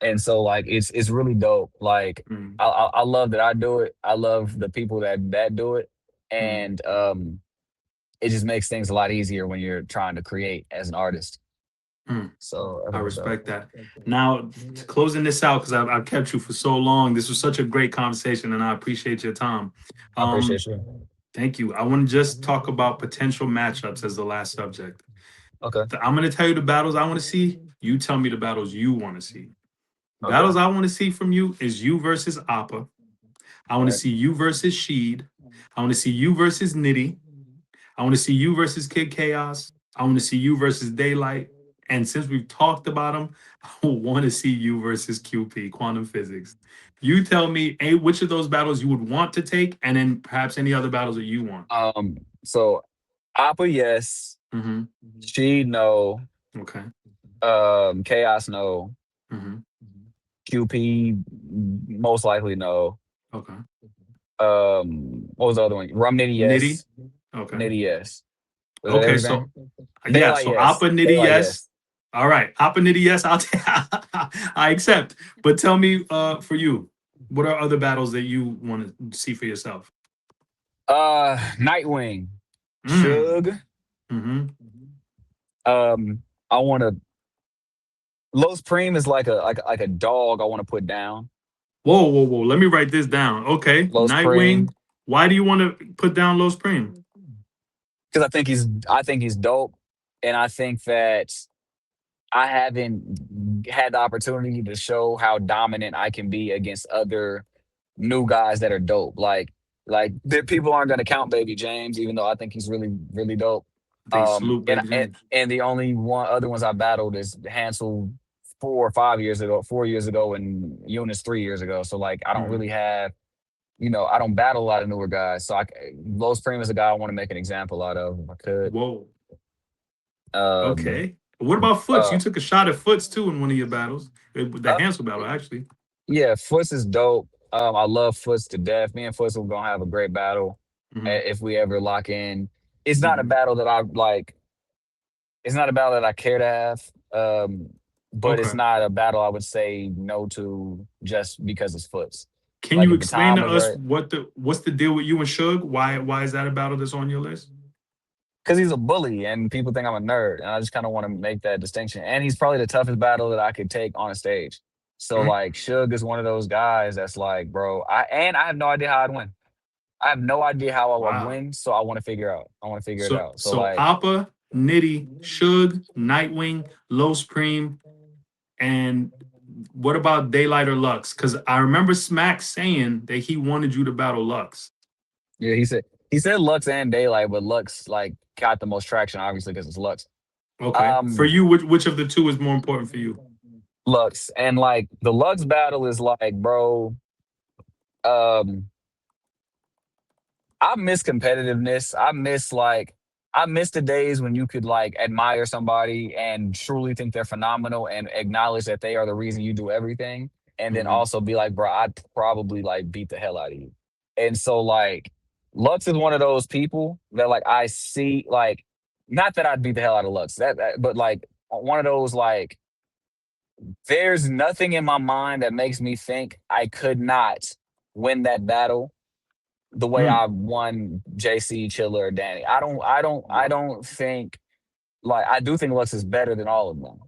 and so like it's really dope. Like Mm. I love that I do it. I love the people that do it. Mm. And it just makes things a lot easier when you're trying to create as an artist. Mm. So I I think it's dope. respect that. Now, closing this out because I've kept you for so long. This was such a great conversation, and I appreciate your time. I Um, appreciate you. Thank you. I want to just talk about potential matchups as the last subject. Okay. I'm going to tell you the battles I want to see. You tell me the battles you want to see. Okay. Battles I want to see from you is you versus Appa. I All want to right. see you versus Sheed. I want to see you versus Nitty. I want to see you versus Kid Chaos. I want to see you versus Daylight. And since we've talked about them, I want to see you versus QP, Quantum Physics. You tell me which of those battles you would want to take, and then perhaps any other battles that you want. So Appa, yes. Mm-hmm. She, no. Okay. Chaos, no. Mm-hmm. QP, most likely no. Okay. What was the other one? Rum Nitty, Nitty. yes. Okay. Nitty, yes. Was that Okay. So everything? yeah. Daylight, So yes. Appa Nitty, Daylight, yes. yes. All right. Appa Nitty, yes. I accept. But tell me, for you, what are other battles that you want to see for yourself? Nightwing, Mm. Suge. Mm-hmm. I want to. Los Preem is like a dog. I want to put down. Whoa, whoa, whoa. Let me write this down. Okay. Los Nightwing. Preem, Why do you want to put down Los Supreme? because I think he's dope, and I think that I haven't had the opportunity to show how dominant I can be against other new guys that are dope. People aren't gonna count Baby James, even though I think he's really, really dope. They salute And Baby and James. and the only one other ones I battled is Hansel 4 or 5 years ago, 4 years ago, and Eunice 3 years ago. So like I don't Mm. really have, I don't battle a lot of newer guys. So Low Supreme is a guy I want to make an example out of if I could. Whoa. Um, Okay. What about Foots? uh, You took a shot at Foots too in one of your battles. The uh, Hansel battle, actually. yeah, Foots is dope. I love Foots to death. Me and Foots are gonna have a great battle Mm-hmm. if we ever lock in. It's not a Mm-hmm. battle that I like. It's not a battle that I care to have. But it's Okay. not a battle I would say no to just because it's Foots. Can Like you if the explain time to was us right, what's the deal with you and Suge? Why is that a battle that's on your list? because he's a bully and people think I'm a nerd, and I just kind of want to make that distinction. And he's probably the toughest battle that I could take on a stage. So Mm. like, Suge is one of those guys that's like, bro, I have no idea how I'd win. I have no idea how I would Wow. win, so I want to figure out. I want to figure it So out. So so like, Appa, Nitty, Suge, Nightwing, Low Supreme, and what about Daylight or Lux? Because I remember Smack saying that he wanted you to battle Lux. yeah, he said Lux and Daylight, but Lux like got the most traction, obviously, because it's Lux. Okay. For Um, you, which of the two is more important for you? Lux, and like the Lux battle is like, bro, um, I miss competitiveness. I miss the days when you could like admire somebody and truly think they're phenomenal and acknowledge that they are the reason you do everything. And then Mm-hmm. also be like, bro, I'd probably like beat the hell out of you. And so like Lux is one of those people that like I see like, not that I'd beat the hell out of Lux, but like one of those like, there's nothing in my mind that makes me think I could not win that battle the way Mm. I won JC, Chilla, or Danny. I don't think, like, I do think Lux is better than all of them.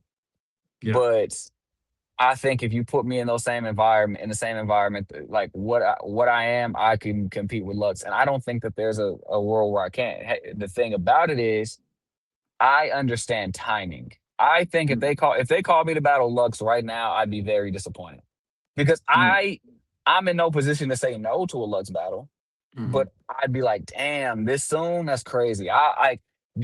Yeah. But I think if you put me in the same environment, like what I am, I can compete with Lux. And I don't think that there's a world where I can't. Hey, the thing about it is I understand timing. I think if Mm. they call me to battle Lux right now, I'd be very disappointed. Because Mm. I'm in no position to say no to a Lux battle. Mm-hmm. But I'd be like, damn, this soon? That's crazy.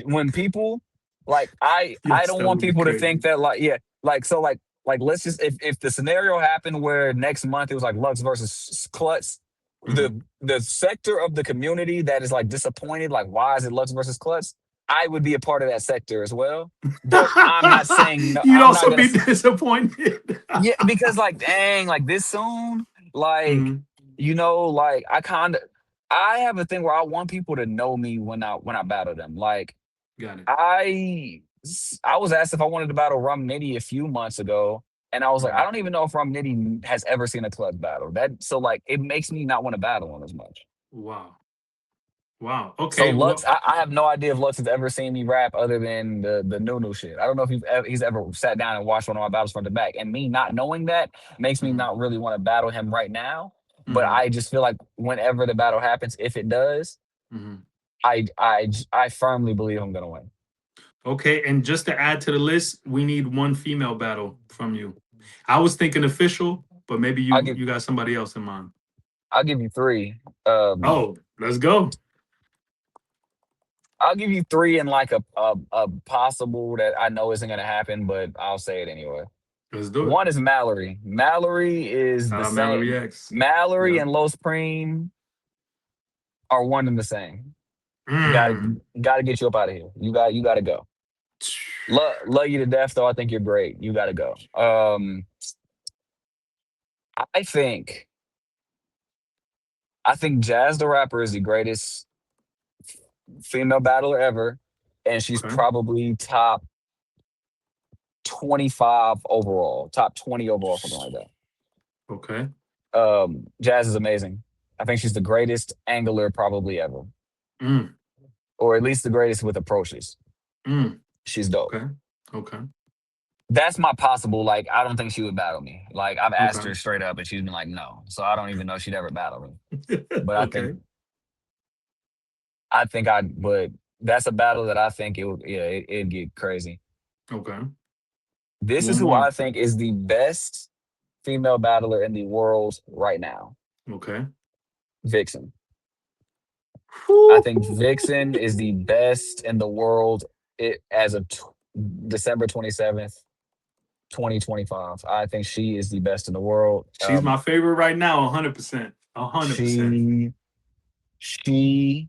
When people like I Yes, don't that want would be people to think crazy. that like, yeah, like so like let's just, if the scenario happened where next month it was like Lux versus Klutz, Mm-hmm. the sector of the community that is like disappointed, like why is it Lux versus Klutz? I would be a part of that sector as well. But I'm not saying no, You'd I'm not also gonna be disappointed. yeah, because like dang, like this soon, like Mm-hmm. like I have a thing where I want people to know me when I battle them. Like Got it. I was asked if I wanted to battle Rum Nitty a few months ago, and I was like, I don't even know if Rum Nitty has ever seen a Klutz battle. Like it makes me not want to battle him as much. Wow. Wow. So Okay. Lux, Well. I have no idea if Lux has ever seen me rap other than the new shit. I don't know if he's ever sat down and watched one of my battles front to back. And me not knowing that makes me Mhm, not really want to battle him right now. But mhm, I just feel like whenever the battle happens, if it does, mhm. I firmly believe I'm gonna win. Okay. And just to add to the list, we need one female battle from you. I was thinking official, but maybe I'll you give you got somebody else in mind. I'll give you three. Um, Oh, let's go. I'll give you three and like a possible that I know isn't gonna happen, but I'll say it anyway. Let's do it. One is Mallory. Mallory is the Mallory same. X. Mallory Yeah. and Los Preem are one and the same. Got Mm. got to get you up out of here. You got to go. Love you to death, though. I think you're great. You got to go. I think I think Jazz the rapper is the greatest female battler ever, and she's Okay. probably top 25 overall, top 20 overall, something like that. Okay. Jazz is amazing. I think she's the greatest angler probably ever, Mm. or at least the greatest with approaches. Mm. She's dope. Okay. Okay. That's my possible. Like, I don't think she would battle me. Like, I've asked Okay. her straight up, and she's been like, no. So I don't even know she'd ever battle me. But Okay. but that's a battle that I think it would, yeah, it'd get crazy. Okay. This is One who more. I think is the best female battler in the world right now. Okay. Vixen. I think Whew. Vixen is the best in the world as of December 27th, 2025. I think she is the best in the world. She's my favorite right now, 100%. 100%. She she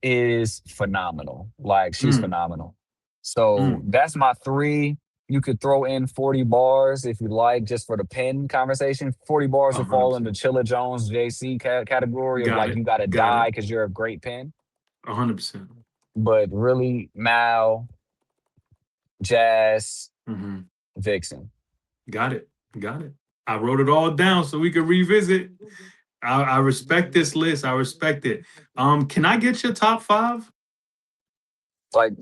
is phenomenal. Like she's Mm. phenomenal. So Mm. that's my three. You could throw in 40 bars if you like, just for the pin conversation. 40 bars will fall in the 100%. Chilla Jones JC category of Got like it. you got to Got it. die because you're a great pin. 100%. But really, Mal, Jazz, Hmm. Vixen. Got it. Got it. I wrote it all down so we could revisit. I respect this list. I respect it. Can I get your top five? Like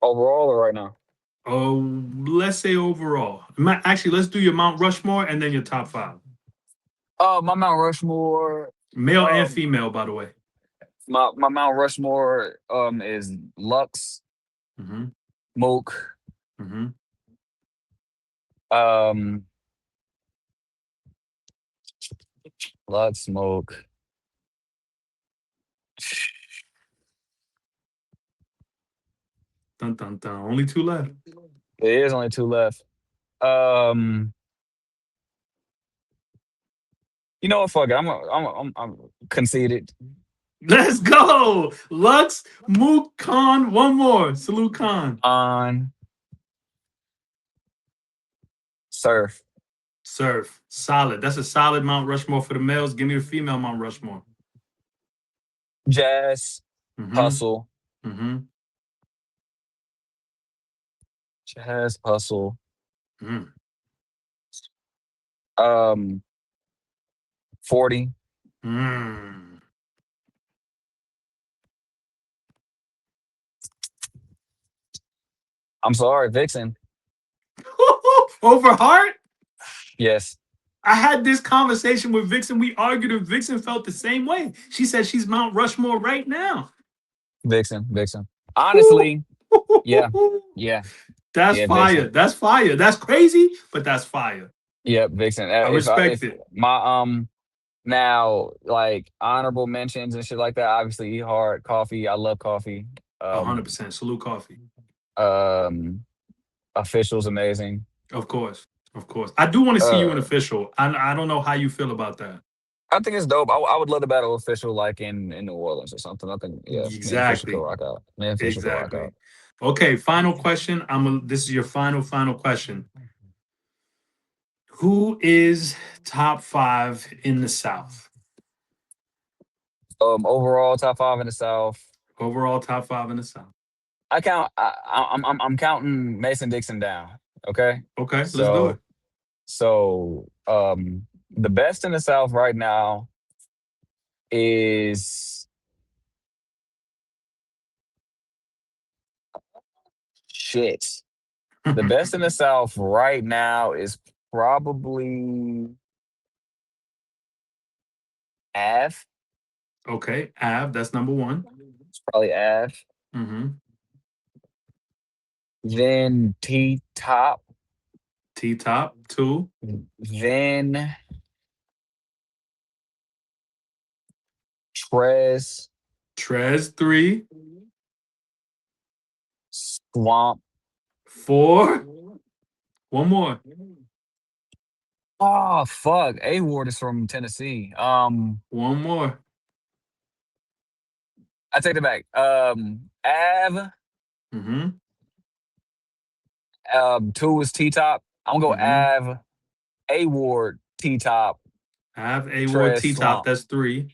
overall or right now? Oh, let's say overall. Actually, let's do your Mount Rushmore and then your top five. My Mount Rushmore. Male and Um, female, by the way. my Mount Rushmore is Lux, Mm-hmm. Mook, Mm-hmm. um, Lux, Smoke. Dun dun dun. Only two left. There is only two left. Um, you know what? Fuck it. I'm conceded. Let's go. Lux, Mook, Khan. One more. Salute Khan. On Surf, Surf. Solid. That's a solid Mount Rushmore for the males. Give me the female Mount Rushmore. Jazz, Mm-hmm. Hustle, Mm-hmm. Jazz, Hustle. Mm. Um, 40. Mm. I'm sorry, Vixen. Over Hart? Yes, I had this conversation with Vixen. We argued, and Vixen felt the same way. She said she's Mount Rushmore right now. Vixen. Honestly, yeah, yeah, That's yeah, fire. Vixen. That's fire. That's crazy, but that's fire. Yep, Vixen. I If respect it. my now like honorable mentions and shit like that, obviously eat hard coffee. I love coffee. Um 100%. Salute coffee. um officials amazing. Of course. Of course. I do want to see you in Uh official. I don't know how you feel about that. I think it's dope. I would love to battle official like in New Orleans or something. I think yeah, me and official could Exactly. rock out. Me and official could rock Exactly. out. Okay, final question. This is your final question. Who is top five in the South? Overall top five in the South. Overall top 5 in the South. I'm counting Mason Dixon down. Okay, Okay, let's do it. so the best in the South right now is shit. The best in the South right now is probably Av. Okay, Av, that's number 1. It's probably Av. Mm-hmm. Then T Top. T Top 2. Then Trez. Trez 3. Swamp. 4. One more. Oh fuck! A Ward is from Tennessee. One more. I take it back. Av. Mm-hmm. 2 is T Top. I'm gonna go Mm-hmm. Av, A Ward, T Top, Av, A Ward, Trez T Top. Swamp, That's 3.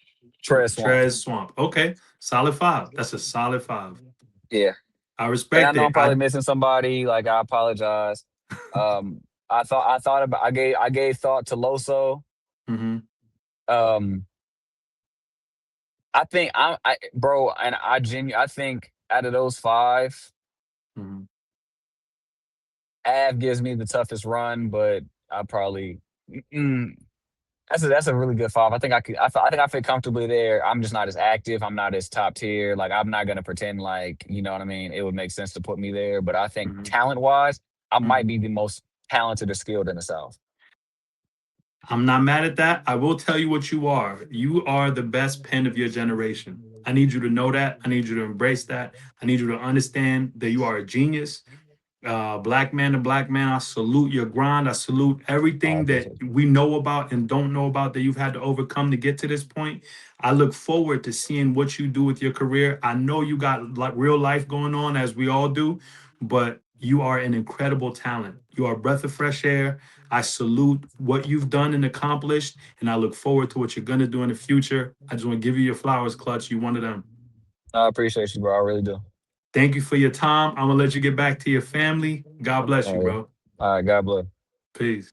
Trez Swamp. Trez Swamp. Okay, solid 5. That's a solid 5. Yeah, I and I respect know it. I'm probably missing somebody. Like I apologize. Um, I thought about I gave thought to Loso. Mm-hmm. Um, I think bro, and I think out of those 5, Mm-hmm. Av gives me the toughest run, but I probably. Mm, that's a really good 5. I think I could. I think I fit comfortably there. I'm just not as active. I'm not as top tier. Like I'm not gonna pretend like you know what I mean. It would make sense to put me there, but I think Mm-hmm. talent wise, I might Mm-hmm. be the most talented or skilled in the South. I'm not mad at that. I will tell you what you are. You are the best pen of your generation. I need you to know that. I need you to embrace that. I need you to understand that you are a genius. Black man to black man, I salute your grind. I salute I everything that appreciate we know about and don't know about that you've had to overcome to get to this point. I look forward to seeing what you do with your career. I know you got like real life going on, as we all do, but you are an incredible talent. You are a breath of fresh air. I salute what you've done and accomplished, and I look forward to what you're gonna do in the future. I just want to give you your flowers, Clutch. You one of them. I appreciate you, bro. I really do. Thank you for your time. I'm gonna let you get back to your family. God bless All you, right, bro. all right. God bless. Peace.